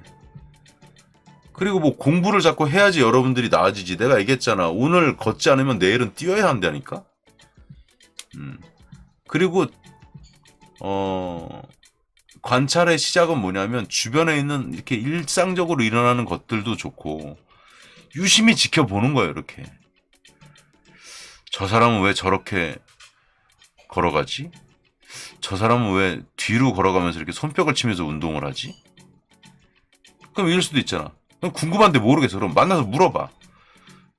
그리고 뭐 공부를 자꾸 해야지 여러분들이 나아지지. 내가 얘기했잖아. 오늘 걷지 않으면 내일은 뛰어야 한다니까. 그리고 관찰의 시작은 뭐냐면 주변에 있는 이렇게 일상적으로 일어나는 것들도 좋고 유심히 지켜보는 거예요. 이렇게 저 사람은 왜 저렇게 걸어가지? 저 사람은 왜 뒤로 걸어가면서 이렇게 손뼉을 치면서 운동을 하지? 그럼 이럴 수도 있잖아. 그럼 궁금한데 모르겠어. 그럼 만나서 물어봐.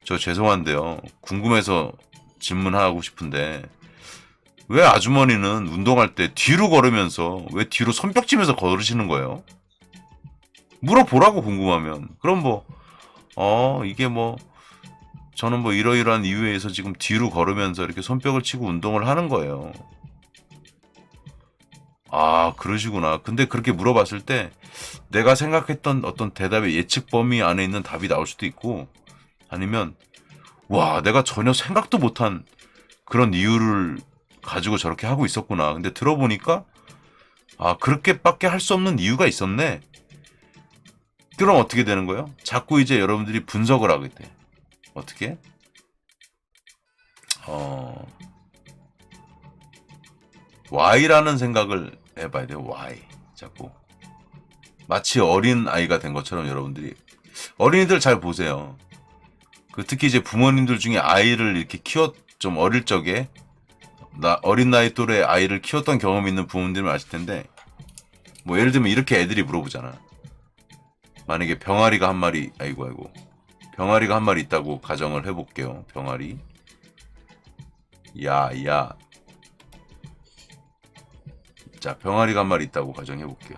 저 죄송한데요. 궁금해서 질문하고 싶은데 왜 아주머니는 운동할 때 뒤로 걸으면서 왜 뒤로 손뼉 치면서 걸으시는 거예요? 물어보라고 궁금하면. 그럼 이게 저는 이러이러한 이유에 의해서 지금 뒤로 걸으면서 이렇게 손뼉을 치고 운동을 하는 거예요. 아, 그러시구나. 근데 그렇게 물어봤을 때 내가 생각했던 어떤 대답의 예측 범위 안에 있는 답이 나올 수도 있고 아니면 와, 내가 전혀 생각도 못한 그런 이유를 가지고 저렇게 하고 있었구나. 근데 들어보니까 아, 그렇게밖에 할 수 없는 이유가 있었네. 그럼 어떻게 되는 거예요? 자꾸 이제 여러분들이 분석을 하게 돼. 어떻게? Y라는 생각을 해봐야 돼요. Y. 자꾸. 마치 어린 아이가 된 것처럼 여러분들이. 어린이들 잘 보세요. 특히 이제 부모님들 중에 아이를 이렇게 좀 어릴 적에, 어린 나이 또래 아이를 키웠던 경험이 있는 부모님들은 아실 텐데, 예를 들면 이렇게 애들이 물어보잖아. 만약에 병아리가 한 마리, 병아리가 한 마리 있다고 가정을 해볼게요. 병아리. 야. 자, 병아리가 한 마리 있다고 가정해볼게요.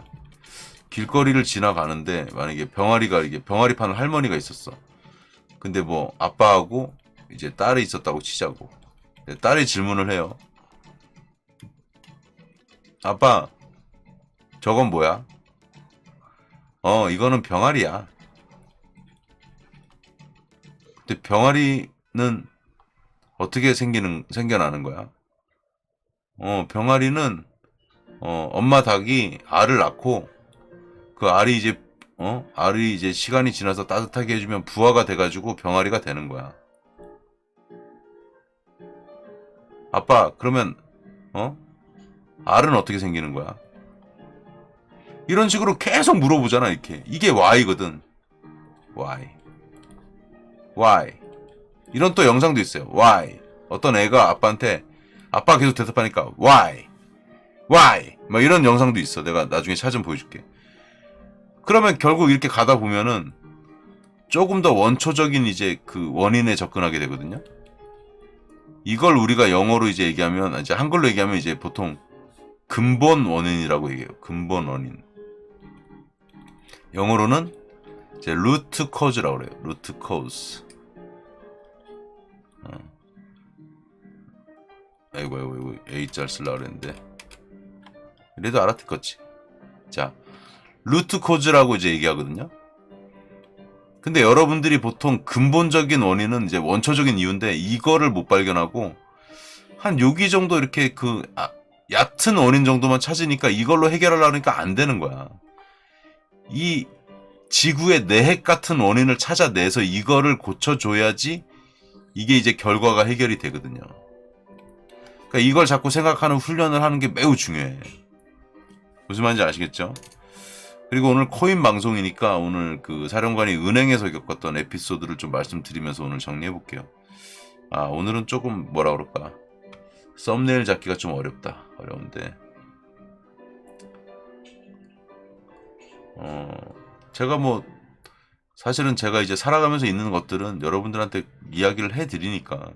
길거리를 지나가는데 만약에 병아리가 이게 병아리 파는 할머니가 있었어. 근데 아빠하고 이제 딸이 있었다고 치자고. 딸이 질문을 해요. 아빠, 저건 뭐야? 이거는 병아리야. 근데 병아리는 어떻게 생겨나는 거야? 병아리는 엄마 닭이 알을 낳고 그 알이 이제 시간이 지나서 따뜻하게 해주면 부화가 돼가지고 병아리가 되는 거야. 아빠, 그러면 알은 어떻게 생기는 거야? 이런 식으로 계속 물어보잖아. 이게 Y거든. Y. 이런 또 영상도 있어요. Y. 어떤 애가 아빠한테 아빠 계속 대답하니까 Y. 이런 영상도 있어. 내가 나중에 찾으면 보여줄게. 그러면 결국 이렇게 가다 보면은 조금 더 원초적인 이제 그 원인에 접근하게 되거든요. 이걸 우리가 영어로 이제 얘기하면, 이제 한글로 얘기하면 이제 보통 근본 원인이라고 얘기해요. 근본 원인. 영어로는 이제 root cause라고 그래요. root cause. 아이고, A자 쓰려고 그랬는데. 그래도 알아듣겠지. 자, 루트 코즈라고 이제 얘기하거든요. 근데 여러분들이 보통 근본적인 원인은 이제 원초적인 이유인데 이거를 못 발견하고 한 여기 정도 이렇게 얕은 원인 정도만 찾으니까 이걸로 해결하려니까 안 되는 거야. 이 지구의 내핵 같은 원인을 찾아내서 이거를 고쳐줘야지 이게 이제 결과가 해결이 되거든요. 그러니까 이걸 자꾸 생각하는 훈련을 하는 게 매우 중요해. 무슨 말인지 아시겠죠? 그리고 오늘 코인 방송이니까 오늘 그 사령관이 은행에서 겪었던 에피소드를 좀 말씀드리면서 오늘 정리해 볼게요. 오늘은 조금 뭐라 그럴까? 썸네일 잡기가 좀 어려운데. 제가 사실은 제가 이제 살아가면서 있는 것들은 여러분들한테 이야기를 해 드리니까.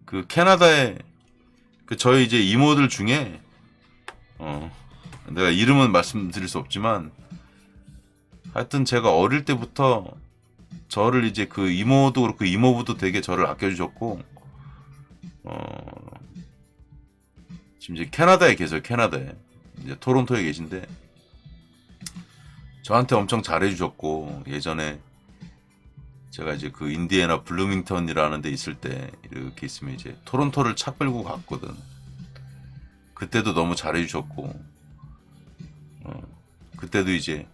그 캐나다에 저희 이제 이모들 중에 내가 이름은 말씀드릴 수 없지만 하여튼 제가 어릴 때부터 저를 이제 그 이모도 그렇고 이모부도 되게 저를 아껴주셨고 지금 이제 캐나다에 계세요. 캐나다에 이제 토론토에 계신데 저한테 엄청 잘해주셨고 예전에 제가 이제 그 인디애나 블루밍턴이라는 데 있을 때 이렇게 있으면 이제 토론토를 차 끌고 갔거든. 그때도 너무 잘해주셨고 그때도 이제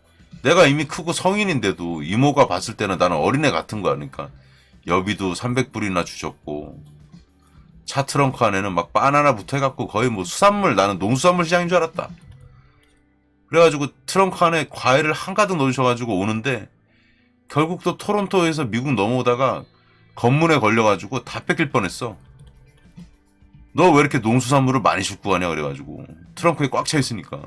내가 이미 크고 성인인데도 이모가 봤을 때는 나는 어린애 같은 거야. 그러니까 여비도 300불이나 주셨고 차 트렁크 안에는 막 바나나부터 해갖고 거의 뭐 수산물, 나는 농수산물 시장인 줄 알았다. 그래가지고 트렁크 안에 과일을 한가득 넣으셔가지고 오는데 결국 또 토론토에서 미국 넘어오다가 검문에 걸려가지고 다 뺏길 뻔했어. 너 왜 이렇게 농수산물을 많이 싣고 가냐 그래가지고 트렁크에 꽉 차 있으니까.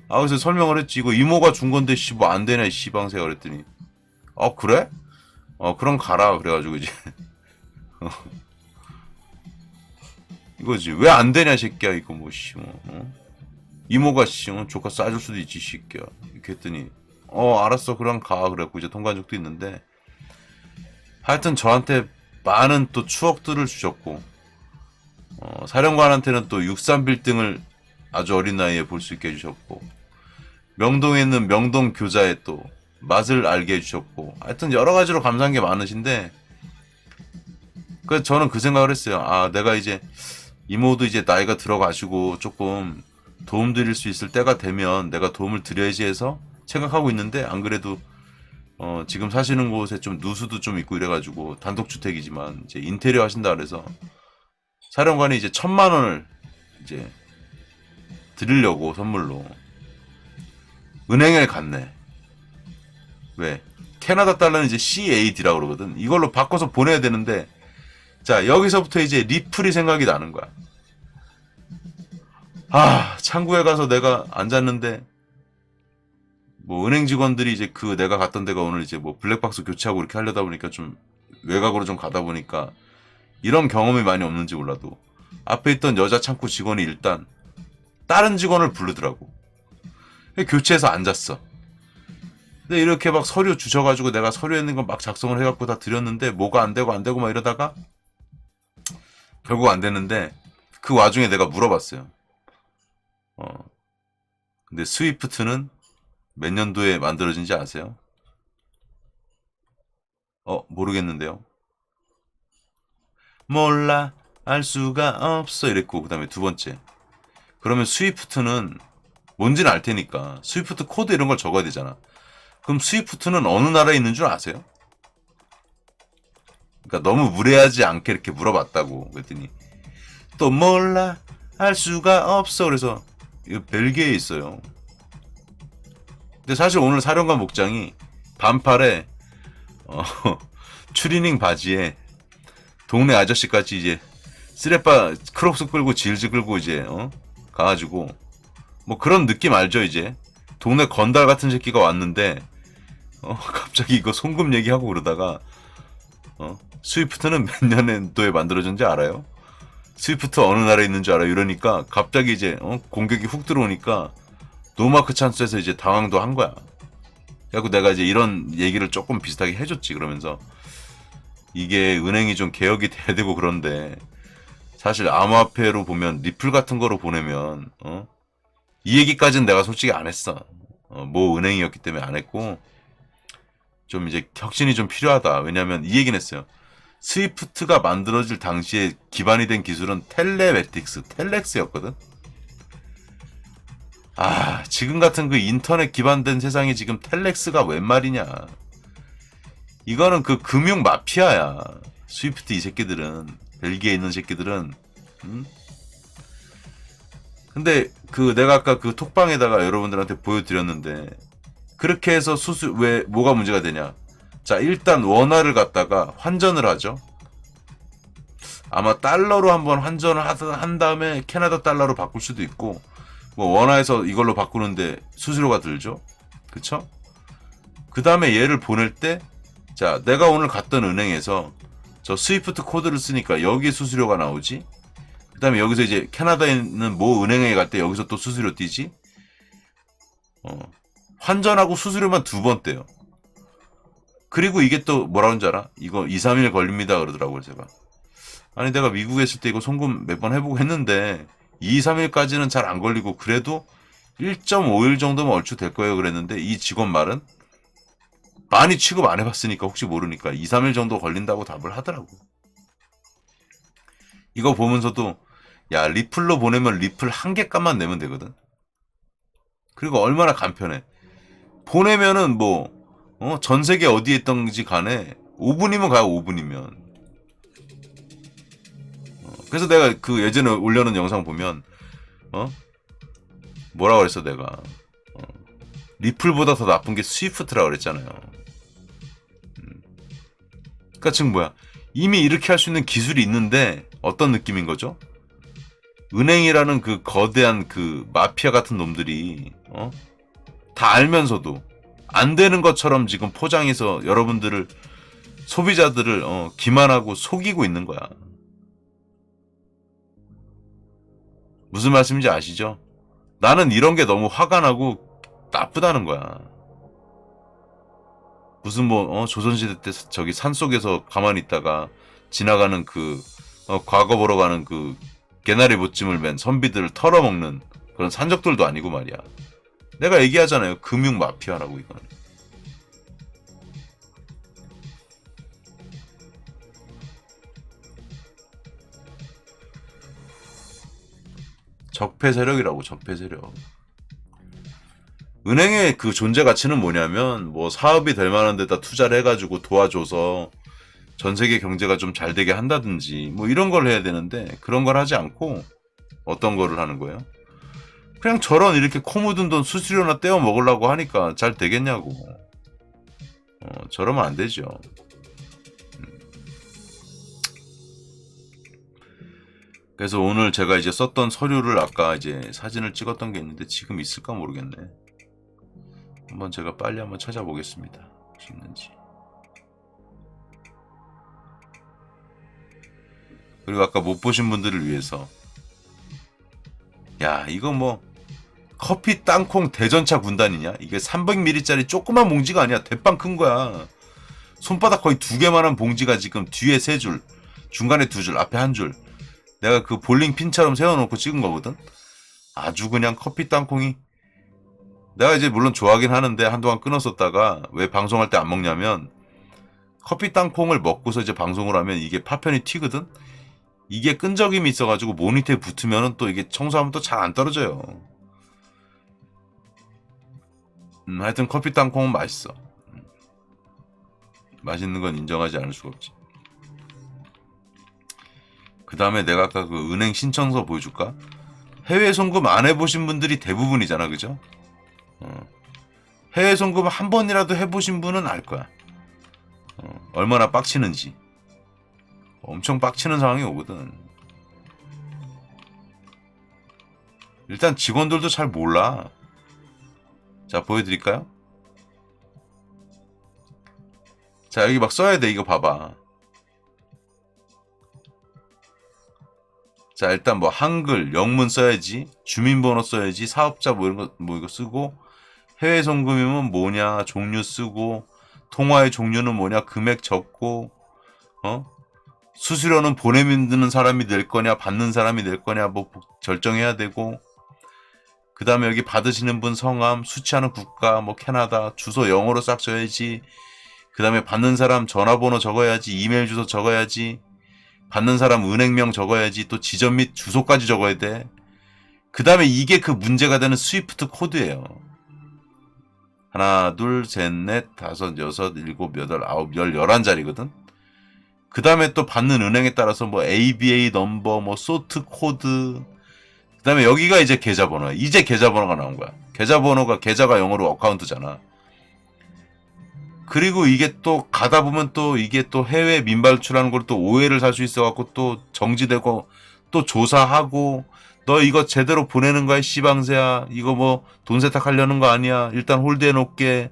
아, 그래서 설명을 했지. 이거 이모가 준 건데 씨 뭐 안 되냐 이 씨방새가 그랬더니 그래? 그럼 가라 그래가지고 이제 이거지. 왜 안 되냐 새끼야 이거 뭐 씨 뭐. 이모가 씨 조카 싸줄 수도 있지 새끼야. 이렇게 했더니 알았어 그럼 가 그래갖고 이제 통과한 적도 있는데, 하여튼 저한테 많은 또 추억들을 주셨고, 사령관한테는 또 63빌딩을 아주 어린 나이에 볼 수 있게 해주셨고, 명동에 있는 명동 교자의 또 맛을 알게 해주셨고, 하여튼 여러 가지로 감사한 게 많으신데, 그래서 저는 그 생각을 했어요. 아, 내가 이제 이모도 이제 나이가 들어가시고 조금 도움 드릴 수 있을 때가 되면 내가 도움을 드려야지 해서 생각하고 있는데, 안 그래도 지금 사시는 곳에 좀 누수도 좀 있고 이래가지고 단독주택이지만 이제 인테리어 하신다 그래서 사령관이 이제 1,000만 원을 이제 드리려고 선물로 은행에 갔네. 왜? 캐나다 달러는 이제 CAD라고 그러거든. 이걸로 바꿔서 보내야 되는데, 자, 여기서부터 이제 리플이 생각이 나는 거야. 아, 창구에 가서 내가 앉았는데, 뭐, 은행 직원들이 이제 내가 갔던 데가 오늘 이제 뭐 블랙박스 교체하고 이렇게 하려다 보니까 좀 외곽으로 좀 가다 보니까 이런 경험이 많이 없는지 몰라도 앞에 있던 여자 창구 직원이 일단 다른 직원을 부르더라고. 교체해서 앉았어. 근데 이렇게 막 서류 주셔가지고 내가 서류에 있는 거 막 작성을 해갖고 다 드렸는데 뭐가 안 되고 막 이러다가 결국 안 됐는데, 그 와중에 내가 물어봤어요. 근데 스위프트는 몇 년도에 만들어진지 아세요? 모르겠는데요. 몰라, 알 수가 없어 이랬고, 그 다음에 두 번째, 그러면 스위프트는 뭔지는 알 테니까 스위프트 코드 이런 걸 적어야 되잖아. 그럼 스위프트는 어느 나라에 있는 줄 아세요? 그러니까 너무 무례하지 않게 이렇게 물어봤다고. 그랬더니 또 몰라, 알 수가 없어. 그래서 이거 벨기에에 있어요. 근데 사실 오늘 사령관 목장이 반팔에 추리닝 바지에 동네 아저씨같이 이제 쓰레빠 크록스 끌고 질질 끌고 이제 가가지고 뭐 그런 느낌 알죠? 이제 동네 건달 같은 새끼가 왔는데 갑자기 이거 송금 얘기하고 그러다가 스위프트는 몇 년도에 만들어졌는지 알아요? 스위프트 어느 나라에 있는지 알아요? 이러니까 갑자기 이제 공격이 훅 들어오니까 노마크 찬스에서 이제 당황도 한 거야. 그래갖고 내가 이제 이런 얘기를 조금 비슷하게 해줬지. 그러면서 이게 은행이 좀 개혁이 돼야 되고 그런데 사실 암호화폐로 보면 리플 같은 거로 보내면 이 얘기까지는 내가 솔직히 안 했어. 뭐 은행이었기 때문에 안 했고, 좀 이제 혁신이 좀 필요하다. 왜냐면 이 얘기는 했어요. 스위프트가 만들어질 당시에 기반이 된 기술은 텔레매틱스, 텔렉스였거든. 아, 지금 같은 그 인터넷 기반된 세상에 지금 텔렉스가 웬 말이냐. 이거는 그 금융 마피아야. 스위프트 이 새끼들은, 벨기에에 있는 새끼들은. 근데 내가 아까 그 톡방에다가 여러분들한테 보여드렸는데, 그렇게 해서 왜 뭐가 문제가 되냐. 자, 일단 원화를 갖다가 환전을 하죠. 아마 달러로 한번 환전을 한 다음에 캐나다 달러로 바꿀 수도 있고, 뭐 원화에서 이걸로 바꾸는데 수수료가 들죠. 그쵸? 그 다음에 얘를 보낼 때, 자, 내가 오늘 갔던 은행에서 저 스위프트 코드를 쓰니까 여기 수수료가 나오지. 그 다음에 여기서 이제 캐나다에 있는 모 은행에 갈 때 여기서 또 수수료 띄지. 환전하고 수수료만 2번 떼요. 그리고 이게 또 뭐라는 줄 알아? 이거 2, 3일 걸립니다 그러더라고요. 제가. 아니, 내가 미국에 있을 때 이거 송금 몇 번 해보고 했는데 2, 3일까지는 잘 안 걸리고 그래도 1.5일 정도면 얼추 될 거예요 그랬는데, 이 직원 말은 많이 취급 안 해봤으니까 혹시 모르니까 2, 3일 정도 걸린다고 답을 하더라고. 이거 보면서도 야, 리플로 보내면 리플 한 개 값만 내면 되거든. 그리고 얼마나 간편해. 보내면은 뭐 전 세계 어디에 있던지 간에 5분이면 가요. 5분이면. 그래서 내가 그 예전에 올려놓은 영상 보면 뭐라 그랬어 내가 리플보다 더 나쁜 게 스위프트라 그랬잖아요. 그러니까 지금 뭐야 이미 이렇게 할 수 있는 기술이 있는데 어떤 느낌인 거죠? 은행이라는 그 거대한 그 마피아 같은 놈들이 다 알면서도 안 되는 것처럼 지금 포장해서 여러분들을 소비자들을 기만하고 속이고 있는 거야. 무슨 말씀인지 아시죠? 나는 이런 게 너무 화가 나고 나쁘다는 거야. 무슨 뭐 조선시대 때 저기 산속에서 가만히 있다가 지나가는 그 과거 보러 가는 그 개나리 보찜을 맨 선비들을 털어먹는 그런 산적들도 아니고 말이야. 내가 얘기하잖아요. 금융 마피아라고 이거는. 적폐 세력이라고 적폐 세력. 은행의 그 존재 가치는 뭐냐면 뭐 사업이 될 만한 데다 투자를 해가지고 도와줘서 전 세계 경제가 좀 잘 되게 한다든지 뭐 이런 걸 해야 되는데 그런 걸 하지 않고 어떤 거를 하는 거예요? 그냥 저런 이렇게 코 묻은 돈 수수료나 떼어 먹으려고 하니까 잘 되겠냐고. 저러면 안 되죠. 그래서 오늘 제가 이제 썼던 서류를 아까 이제 사진을 찍었던 게 있는데 지금 있을까 모르겠네. 한번 제가 빨리 한번 찾아보겠습니다. 혹시 있는지. 그리고 아까 못 보신 분들을 위해서 야 이거 뭐 커피 땅콩 대전차 군단이냐? 이게 300ml짜리 조그만 봉지가 아니야. 대빵 큰 거야. 손바닥 거의 2개만한 봉지가 지금 뒤에 3줄, 중간에 2줄, 앞에 1줄. 내가 그 볼링 핀처럼 세워놓고 찍은 거거든. 아주 그냥 커피 땅콩이. 내가 이제 물론 좋아하긴 하는데 한동안 끊었었다가 왜 방송할 때 안 먹냐면 커피 땅콩을 먹고서 이제 방송을 하면 이게 파편이 튀거든. 이게 끈적임이 있어가지고 모니터에 붙으면은 또 이게 청소하면 또 잘 안 떨어져요. 하여튼 커피 땅콩은 맛있어. 맛있는 건 인정하지 않을 수가 없지. 그 다음에 내가 아까 그 은행 신청서 보여줄까? 해외 송금 안 해보신 분들이 대부분이잖아, 그죠? 해외 송금 한 번이라도 해보신 분은 알 거야. 얼마나 빡치는지. 엄청 빡치는 상황이 오거든. 일단 직원들도 잘 몰라. 자, 보여드릴까요? 자, 여기 막 써야 돼. 이거 봐봐. 자, 일단 뭐 한글, 영문 써야지. 주민번호 써야지. 사업자 뭐 이런 거, 뭐 이거 쓰고. 해외 송금이면 뭐냐. 종류 쓰고. 통화의 종류는 뭐냐. 금액 적고. 수수료는 보내는 사람이 낼 거냐. 받는 사람이 낼 거냐. 뭐 결정해야 되고. 그 다음에 여기 받으시는 분 성함, 수취하는 국가, 뭐 캐나다, 주소 영어로 싹 써야지. 그 다음에 받는 사람 전화번호 적어야지. 이메일 주소 적어야지. 받는 사람 은행명 적어야지. 또 지점 및 주소까지 적어야 돼. 그 다음에 이게 그 문제가 되는 스위프트 코드예요. 하나, 둘, 셋, 넷, 다섯, 여섯, 일곱, 여덟, 아홉, 열, 11자리거든. 그 다음에 또 받는 은행에 따라서 뭐 ABA 넘버, 뭐 소트 코드. 그 다음에 여기가 이제 계좌번호야. 이제 계좌번호가 나온 거야. 계좌번호가 계좌가 영어로 어카운트잖아. 그리고 이게 또 가다 보면 또 이게 또 해외 민발출하는 걸 또 오해를 살 수 있어갖고 또 정지되고 또 조사하고 너 이거 제대로 보내는 거야 씨방새야. 이거 뭐 돈 세탁하려는 거 아니야. 일단 홀드해 놓을게.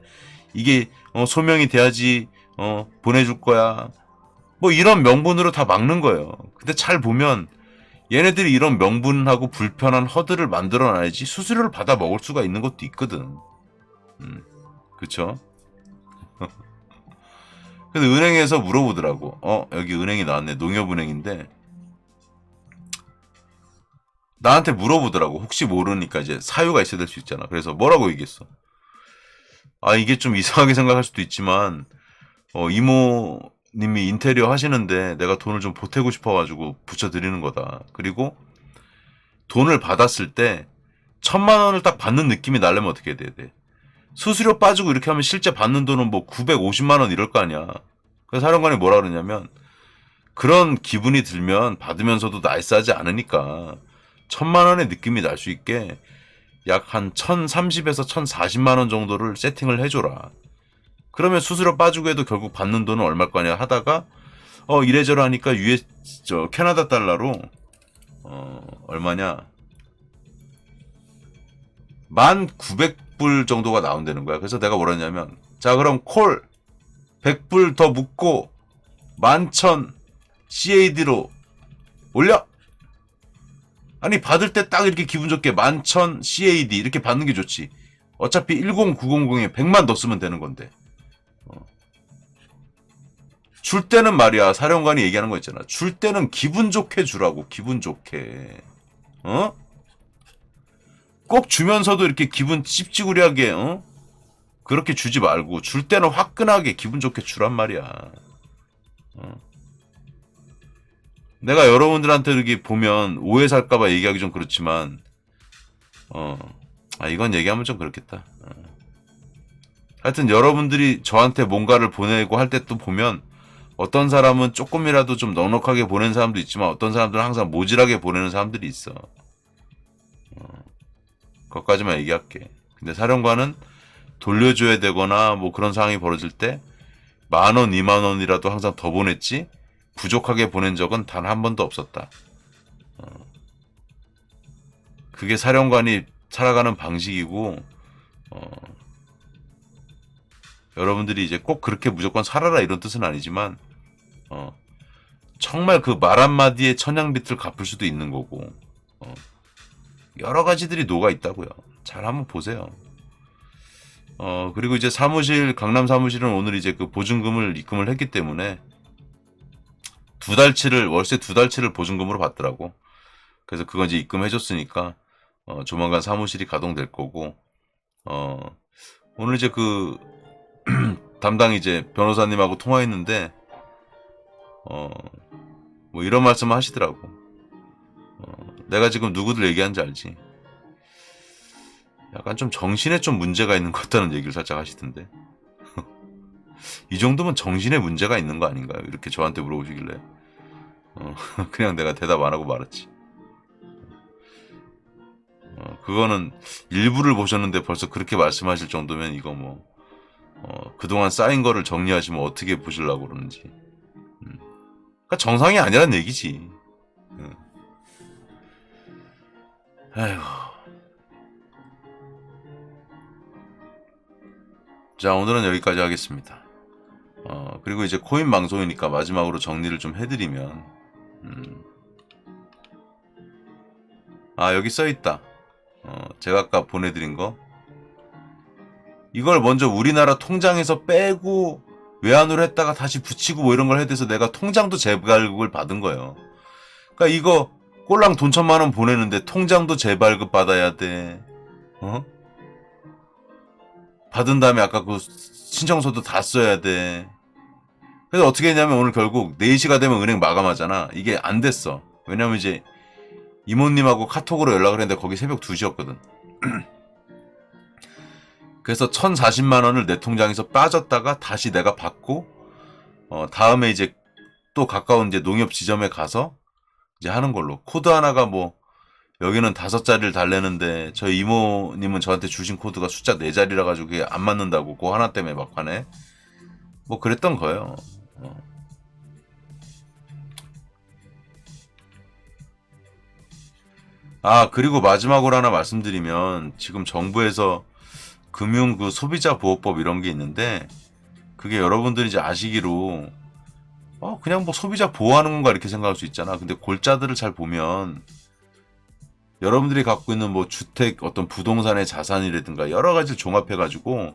이게 소명이 돼야지 보내줄 거야. 뭐 이런 명분으로 다 막는 거예요. 근데 잘 보면 얘네들이 이런 명분하고 불편한 허들을 만들어놔야지 수수료를 받아 먹을 수가 있는 것도 있거든. 그쵸? 그래서 은행에서 물어보더라고. 여기 은행이 나왔네. 농협은행인데 나한테 물어보더라고. 혹시 모르니까 이제 사유가 있어야 될 수 있잖아. 그래서 뭐라고 얘기했어? 아, 이게 좀 이상하게 생각할 수도 있지만 이모님이 인테리어 하시는데 내가 돈을 좀 보태고 싶어가지고 붙여드리는 거다. 그리고 돈을 받았을 때 1,000만 원을 딱 받는 느낌이 나려면 어떻게 해야 돼? 수수료 빠지고 이렇게 하면 실제 받는 돈은 뭐 950만 원 이럴 거 아니야. 그래서 사령관이 뭐라 그러냐면 그런 기분이 들면 받으면서도 나이스하지 않으니까 1000만 원의 느낌이 날 수 있게 약 한 1030에서 1040만 원 정도를 세팅을 해줘라. 그러면 수수료 빠지고 해도 결국 받는 돈은 얼마일 거냐 하다가 이래저래 하니까 캐나다 달러로 얼마냐 1900불 정도가 나온다는 거야. 그래서 내가 뭐라 했냐면 자 그럼 콜 100불 더 묻고 11,000 CAD로 올려. 아니 받을 때 딱 이렇게 기분 좋게 11,000 CAD 이렇게 받는 게 좋지. 어차피 10900에 100만 더 쓰면 되는 건데. 줄 때는 말이야 사령관이 얘기하는 거 있잖아. 줄 때는 기분 좋게 주라고. 기분 좋게. 꼭 주면서도 이렇게 기분 찝찝구리하게 그렇게 주지 말고 줄 때는 화끈하게 기분 좋게 주란 말이야. 내가 여러분들한테 이렇게 보면 오해 살까봐 얘기하기 좀 그렇지만 이건 얘기하면 좀 그렇겠다. 하여튼 여러분들이 저한테 뭔가를 보내고 할 때 또 보면 어떤 사람은 조금이라도 좀 넉넉하게 보내는 사람도 있지만 어떤 사람들은 항상 모질하게 보내는 사람들이 있어. 그것까지만 얘기할게. 근데 사령관은 돌려줘야 되거나 뭐 그런 상황이 벌어질 때 10,000원, 20,000원이라도 항상 더 보냈지 부족하게 보낸 적은 단 한 번도 없었다. 그게 사령관이 살아가는 방식이고 여러분들이 이제 꼭 그렇게 무조건 살아라 이런 뜻은 아니지만 정말 그 말 한마디에 천냥빚을 갚을 수도 있는 거고 여러 가지들이 녹아 있다고요. 잘 한번 보세요. 그리고 이제 강남 사무실은 오늘 이제 그 보증금을 입금을 했기 때문에 월세 2달치를 보증금으로 받더라고. 그래서 그건 이제 입금해줬으니까 조만간 사무실이 가동될 거고 오늘 이제 그 담당 이제 변호사님하고 통화했는데 뭐 이런 말씀을 하시더라고. 내가 지금 누구들 얘기하는지 알지? 약간 좀 정신에 좀 문제가 있는 것 같다는 얘기를 살짝 하시던데. 이 정도면 정신에 문제가 있는 거 아닌가요? 이렇게 저한테 물어보시길래 그냥 내가 대답 안 하고 말았지. 그거는 일부를 보셨는데 벌써 그렇게 말씀하실 정도면 이거 뭐 그동안 쌓인 거를 정리하시면 어떻게 보시려고 그러는지. 그러니까 정상이 아니란 얘기지. 아이고. 자, 오늘은 여기까지 하겠습니다. 그리고 이제 코인 방송이니까 마지막으로 정리를 좀 해드리면, 여기 써있다. 제가 아까 보내드린 거. 이걸 먼저 우리나라 통장에서 빼고 외환으로 했다가 다시 붙이고 뭐 이런 걸 해야 돼서 내가 통장도 재발급을 받은 거예요. 그러니까 이거 꼴랑 돈 1,000만 원 보내는데 통장도 재발급 받아야 돼. 받은 다음에 아까 그 신청서도 다 써야 돼. 그래서 어떻게 했냐면 오늘 결국 4시가 되면 은행 마감하잖아. 이게 안 됐어. 왜냐면 이제 이모님하고 카톡으로 연락을 했는데 거기 새벽 2시였거든. 그래서 1,040만 원을 내 통장에서 빠졌다가 다시 내가 받고 다음에 이제 또 가까운 이제 농협 지점에 가서 이제 하는 걸로. 코드 하나가 뭐 여기는 5자리를 달래는데 저희 이모님은 저한테 주신 코드가 숫자 4자리라 가지고 그게 안 맞는다고 그거 하나 때문에 막판에 뭐 그랬던 거예요. 그리고 마지막으로 하나 말씀드리면 지금 정부에서 금융 그 소비자 보호법 이런 게 있는데 그게 여러분들이 이제 아시기로 그냥 뭐 소비자 보호하는 건가 이렇게 생각할 수 있잖아. 근데 골자들을 잘 보면 여러분들이 갖고 있는 뭐 주택 어떤 부동산의 자산이라든가 여러 가지를 종합해 가지고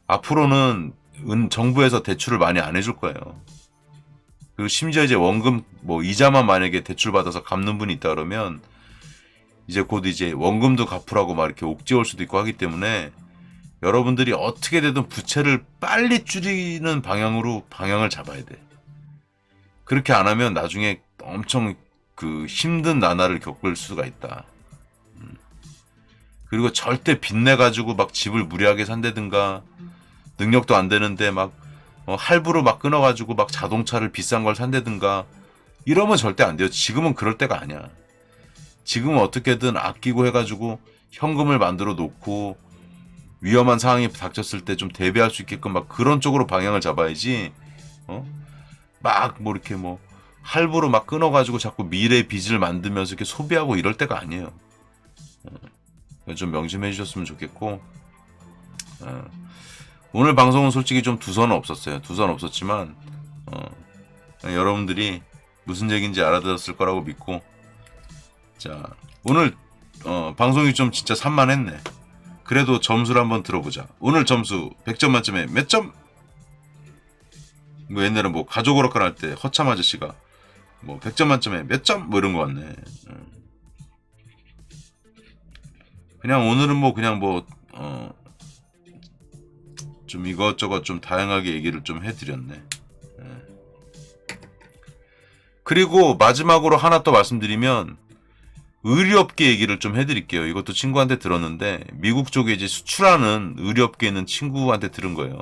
앞으로는 정부에서 대출을 많이 안 해줄 거예요. 그리고 심지어 이제 원금 뭐 이자만 만약에 대출 받아서 갚는 분이 있다 그러면 이제 곧 이제 원금도 갚으라고 막 이렇게 옥죄 올 수도 있고 하기 때문에 여러분들이 어떻게 되든 부채를 빨리 줄이는 방향을 잡아야 돼. 그렇게 안 하면 나중에 엄청 그 힘든 나날을 겪을 수가 있다. 그리고 절대 빚내가지고 막 집을 무리하게 산다든가 능력도 안 되는데 막 할부로 막 끊어가지고 막 자동차를 비싼 걸 산다든가 이러면 절대 안 돼요. 지금은 그럴 때가 아니야. 지금은 어떻게든 아끼고 해가지고 현금을 만들어 놓고 위험한 상황이 닥쳤을 때 좀 대비할 수 있게끔 막 그런 쪽으로 방향을 잡아야지. 막 뭐 이렇게 뭐 할부로 막 끊어가지고 자꾸 미래 빚을 만들면서 이렇게 소비하고 이럴 때가 아니에요. 좀 명심해 주셨으면 좋겠고. 오늘 방송은 솔직히 좀 두서는 없었어요. 두서는 없었지만 여러분들이 무슨 얘기인지 알아들었을 거라고 믿고. 자, 오늘 방송이 좀 진짜 산만했네. 그래도 점수를 한번 들어보자. 오늘 점수 100점 만점에 몇 점? 뭐 옛날에 뭐 가족 오락관 할 때 허참 아저씨가 뭐 100점 만점에 몇 점? 뭐 이런 거 같네. 그냥 오늘은 뭐 그냥 뭐 좀 이것저것 좀 다양하게 얘기를 좀 해드렸네. 그리고 마지막으로 하나 또 말씀드리면 의류업계 얘기를 좀 해드릴게요. 이것도 친구한테 들었는데 미국 쪽에 이제 수출하는 의류업계에 있는 친구한테 들은 거예요.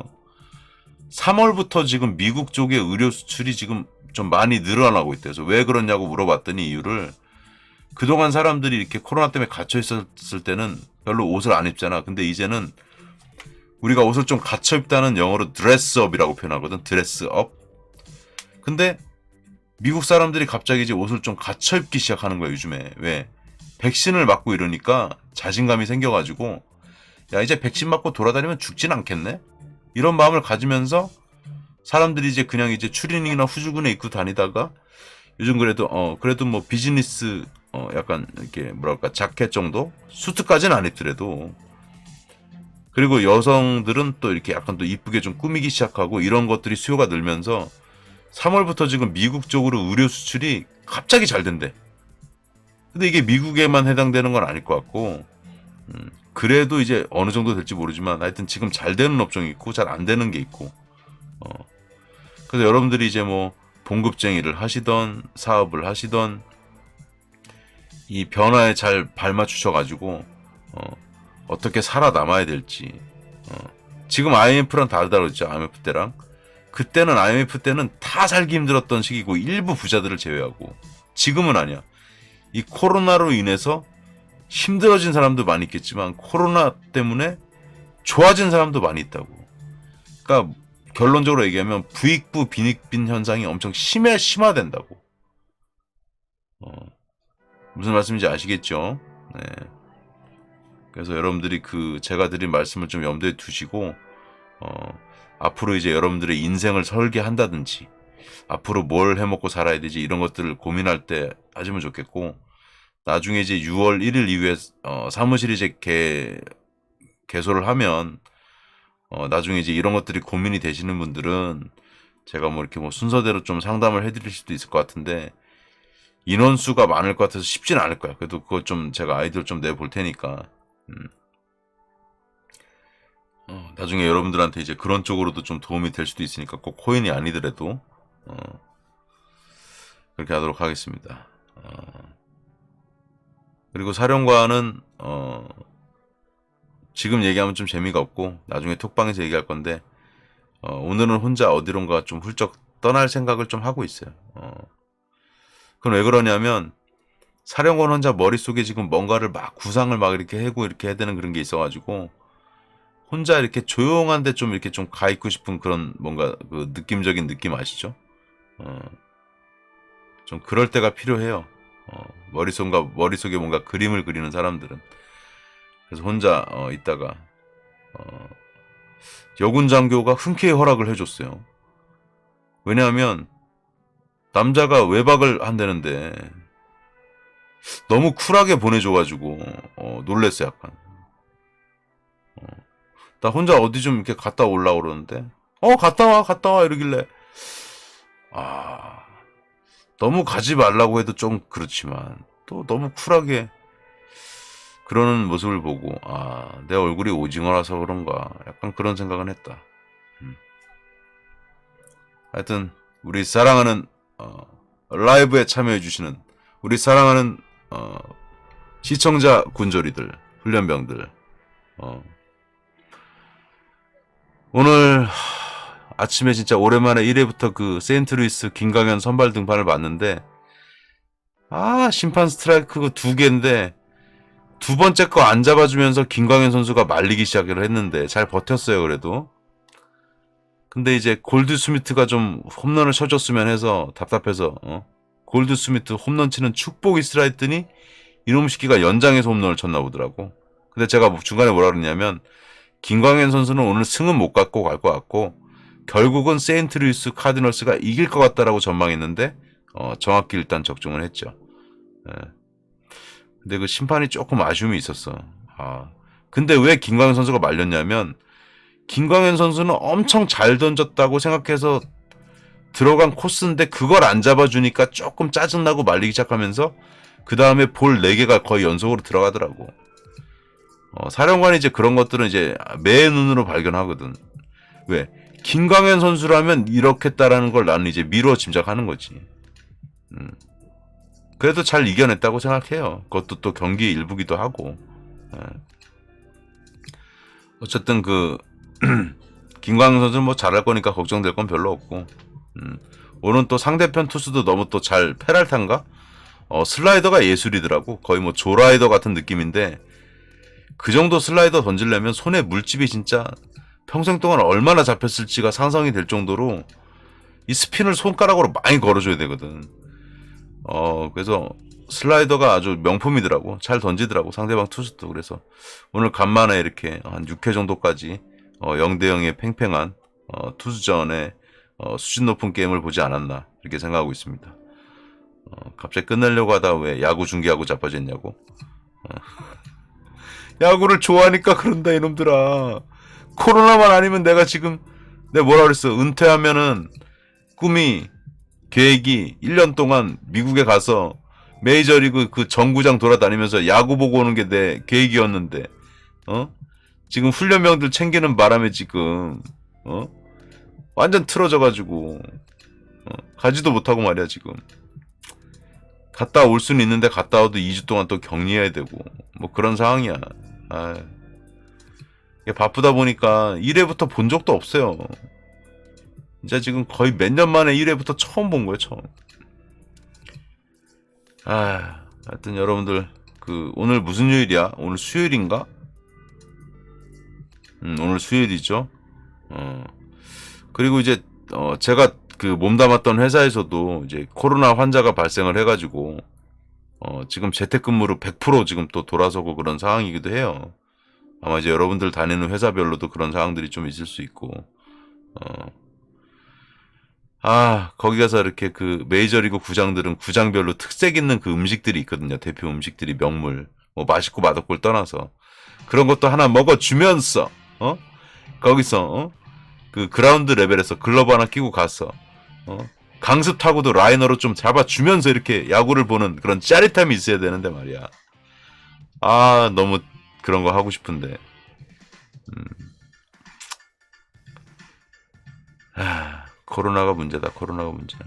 3월부터 지금 미국 쪽의 의료 수출이 지금 좀 많이 늘어나고 있대요. 그래서 왜 그러냐고 물어봤더니 이유를 그동안 사람들이 이렇게 코로나 때문에 갇혀 있었을 때는 별로 옷을 안 입잖아. 근데 이제는 우리가 옷을 좀 갇혀 입다는 영어로 드레스업이라고 표현하거든. 드레스업. 근데 미국 사람들이 갑자기 이제 옷을 좀 갇혀 입기 시작하는 거야, 요즘에. 왜? 백신을 맞고 이러니까 자신감이 생겨가지고, 야, 이제 백신 맞고 돌아다니면 죽진 않겠네? 이런 마음을 가지면서 사람들이 이제 그냥 이제 추리닝이나 후줄근에 입고 다니다가 요즘 그래도 뭐 비즈니스, 약간 이렇게 뭐랄까, 자켓 정도? 수트까지는 안 입더라도. 그리고 여성들은 또 이렇게 약간 또 이쁘게 좀 꾸미기 시작하고 이런 것들이 수요가 늘면서 3월부터 지금 미국 쪽으로 의료 수출이 갑자기 잘 된대. 근데 이게 미국에만 해당되는 건 아닐 것 같고, 그래도 이제 어느 정도 될지 모르지만 하여튼 지금 잘 되는 업종이 있고 잘 안 되는 게 있고, 그래서 여러분들이 이제 뭐 봉급쟁이를 하시던 사업을 하시던 이 변화에 잘 발맞추셔가지고 어떻게 살아남아야 될지. 지금 IMF랑 다르다고 그랬죠. IMF 때랑. 그때는 IMF 때는 다 살기 힘들었던 시기고 일부 부자들을 제외하고 지금은 아니야. 이 코로나로 인해서 힘들어진 사람도 많이 있겠지만 코로나 때문에 좋아진 사람도 많이 있다고. 그러니까 결론적으로 얘기하면 부익부 빈익빈 현상이 엄청 심화된다고. 무슨 말씀인지 아시겠죠? 네. 그래서 여러분들이 제가 드린 말씀을 좀 염두에 두시고 앞으로 이제 여러분들의 인생을 설계한다든지 앞으로 뭘 해먹고 살아야 되지 이런 것들을 고민할 때 하시면 좋겠고, 나중에 이제 6월 1일 이후에 사무실 이제 개소를 하면 나중에 이제 이런 것들이 고민이 되시는 분들은 제가 뭐 이렇게 뭐 순서대로 좀 상담을 해드릴 수도 있을 것 같은데 인원수가 많을 것 같아서 쉽진 않을 거야. 그래도 그거 좀 제가 아이디어를 좀 내볼 테니까 나중에 여러분들한테 이제 그런 쪽으로도 좀 도움이 될 수도 있으니까 꼭 코인이 아니더라도 그렇게 하도록 하겠습니다. 그리고 사령관은 지금 얘기하면 좀 재미가 없고 나중에 톡방에서 얘기할 건데 오늘은 혼자 어디론가 좀 훌쩍 떠날 생각을 좀 하고 있어요. 그럼 왜 그러냐면 사령관 혼자 머릿속에 지금 뭔가를 막 구상을 막 이렇게 하고 이렇게 해야 되는 그런 게 있어가지고 혼자 이렇게 조용한데 좀 이렇게 좀 가 있고 싶은 그런 뭔가 그 느낌적인 느낌 아시죠? 좀 그럴 때가 필요해요. 머릿속에 뭔가 그림을 그리는 사람들은. 그래서 혼자 있다가 여군 장교가 흔쾌히 허락을 해줬어요. 왜냐하면 남자가 외박을 한다는데 너무 쿨하게 보내줘가지고 놀랬어요 약간. 나 혼자 어디 좀 이렇게 갔다 오려고 그러는데 갔다 와 이러길래 너무 가지 말라고 해도 좀 그렇지만 또 너무 쿨하게 그러는 모습을 보고 내 얼굴이 오징어라서 그런가 약간 그런 생각은 했다. 하여튼 우리 사랑하는 라이브에 참여해 주시는 우리 사랑하는 시청자 군졸이들 훈련병들. 오늘 아침에 진짜 오랜만에 1회부터 그 세인트루이스 김강현 선발 등판을 봤는데, 심판 스트라이크 그 2개인데 두 번째 거 안 잡아주면서 김광현 선수가 말리기 시작을 했는데 잘 버텼어요. 그래도. 근데 이제 골드스미트가 좀 홈런을 쳐줬으면 해서 답답해서 골드스미트 홈런 치는 축복 있으라 했더니 이놈 새끼가 연장에서 홈런을 쳤나 보더라고. 근데 제가 중간에 뭐라 그랬냐면, 김광현 선수는 오늘 승은 못 갖고 갈 것 같고 결국은 세인트루이스 카디널스가 이길 것 같다라고 전망했는데 정확히 일단 적중을 했죠. 예. 근데 그 심판이 조금 아쉬움이 있었어. 근데 왜 김광현 선수가 말렸냐면, 김광현 선수는 엄청 잘 던졌다고 생각해서 들어간 코스인데 그걸 안 잡아주니까 조금 짜증나고 말리기 시작하면서 그 다음에 볼 4개가 거의 연속으로 들어가더라고. 사령관이 이제 그런 것들은 이제 매 눈으로 발견하거든. 왜? 김광현 선수라면 이렇겠다라는 걸 나는 이제 미루어 짐작하는 거지. 그래도 잘 이겨냈다고 생각해요. 그것도 또 경기의 일부기도 하고. 어쨌든 김광현 선수는 뭐 잘할 거니까 걱정될 건 별로 없고. 오늘 또 상대편 투수도 너무 또 잘 페랄타인가? 슬라이더가 예술이더라고. 거의 뭐 조라이더 같은 느낌인데, 그 정도 슬라이더 던지려면 손에 물집이 진짜 평생 동안 얼마나 잡혔을지가 상상이 될 정도로 이 스핀을 손가락으로 많이 걸어줘야 되거든. 그래서 슬라이더가 아주 명품이더라고. 잘 던지더라고, 상대방 투수도. 그래서 오늘 간만에 이렇게 한 6회 정도까지 0대0의 팽팽한 투수전에 수준 높은 게임을 보지 않았나 이렇게 생각하고 있습니다. 갑자기 끝내려고 하다 왜 야구 중계하고 자빠졌냐고. 야구를 좋아하니까 그런다 이놈들아. 코로나만 아니면 내가 뭐라 그랬어, 은퇴하면은 꿈이, 계획이 1년 동안 미국에 가서 메이저리그 그 정구장 돌아다니면서 야구 보고 오는 게 내 계획이었는데, 지금 훈련병들 챙기는 바람에 지금 완전 틀어져가지고 가지도 못하고 말이야. 지금 갔다 올 수는 있는데 갔다 와도 2주 동안 또 격리해야 되고 뭐 그런 상황이야. 바쁘다 보니까 1회부터 본 적도 없어요. 진짜 지금 거의 몇 년 만에 1회부터 처음 본 거예요. 처음. 하여튼 여러분들 오늘 무슨 요일이야? 오늘 수요일인가? 오늘 수요일이죠. 그리고 이제 제가 몸담았던 회사에서도 이제 코로나 환자가 발생을 해가지고 지금 재택근무로 100% 지금 또 돌아서고 그런 상황이기도 해요. 아마 이제 여러분들 다니는 회사별로도 그런 상황들이 좀 있을 수 있고. 거기 가서 이렇게 메이저리그 구장들은 구장별로 특색 있는 그 음식들이 있거든요. 대표 음식들이, 명물. 뭐 맛있고 맛없고를 떠나서 그런 것도 하나 먹어주면서 거기서 그라운드 레벨에서 글러브 하나 끼고 가서 강습 타고도 라이너로 좀 잡아주면서 이렇게 야구를 보는 그런 짜릿함이 있어야 되는데 말이야. 너무 그런 거 하고 싶은데. 코로나가 문제다. 코로나가 문제야.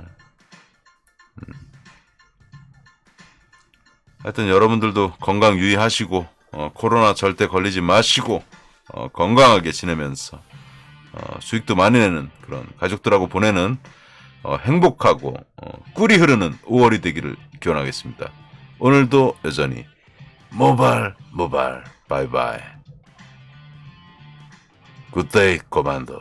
하여튼 여러분들도 건강 유의하시고 코로나 절대 걸리지 마시고 건강하게 지내면서 수익도 많이 내는 그런 가족들하고 보내는 행복하고 꿀이 흐르는 5월이 되기를 기원하겠습니다. 오늘도 여전히 모발 바이바이. 굿데이 코만도.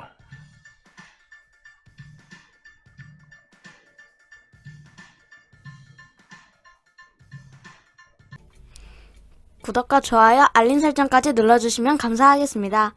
구독과 좋아요, 알림 설정까지 눌러주시면 감사하겠습니다.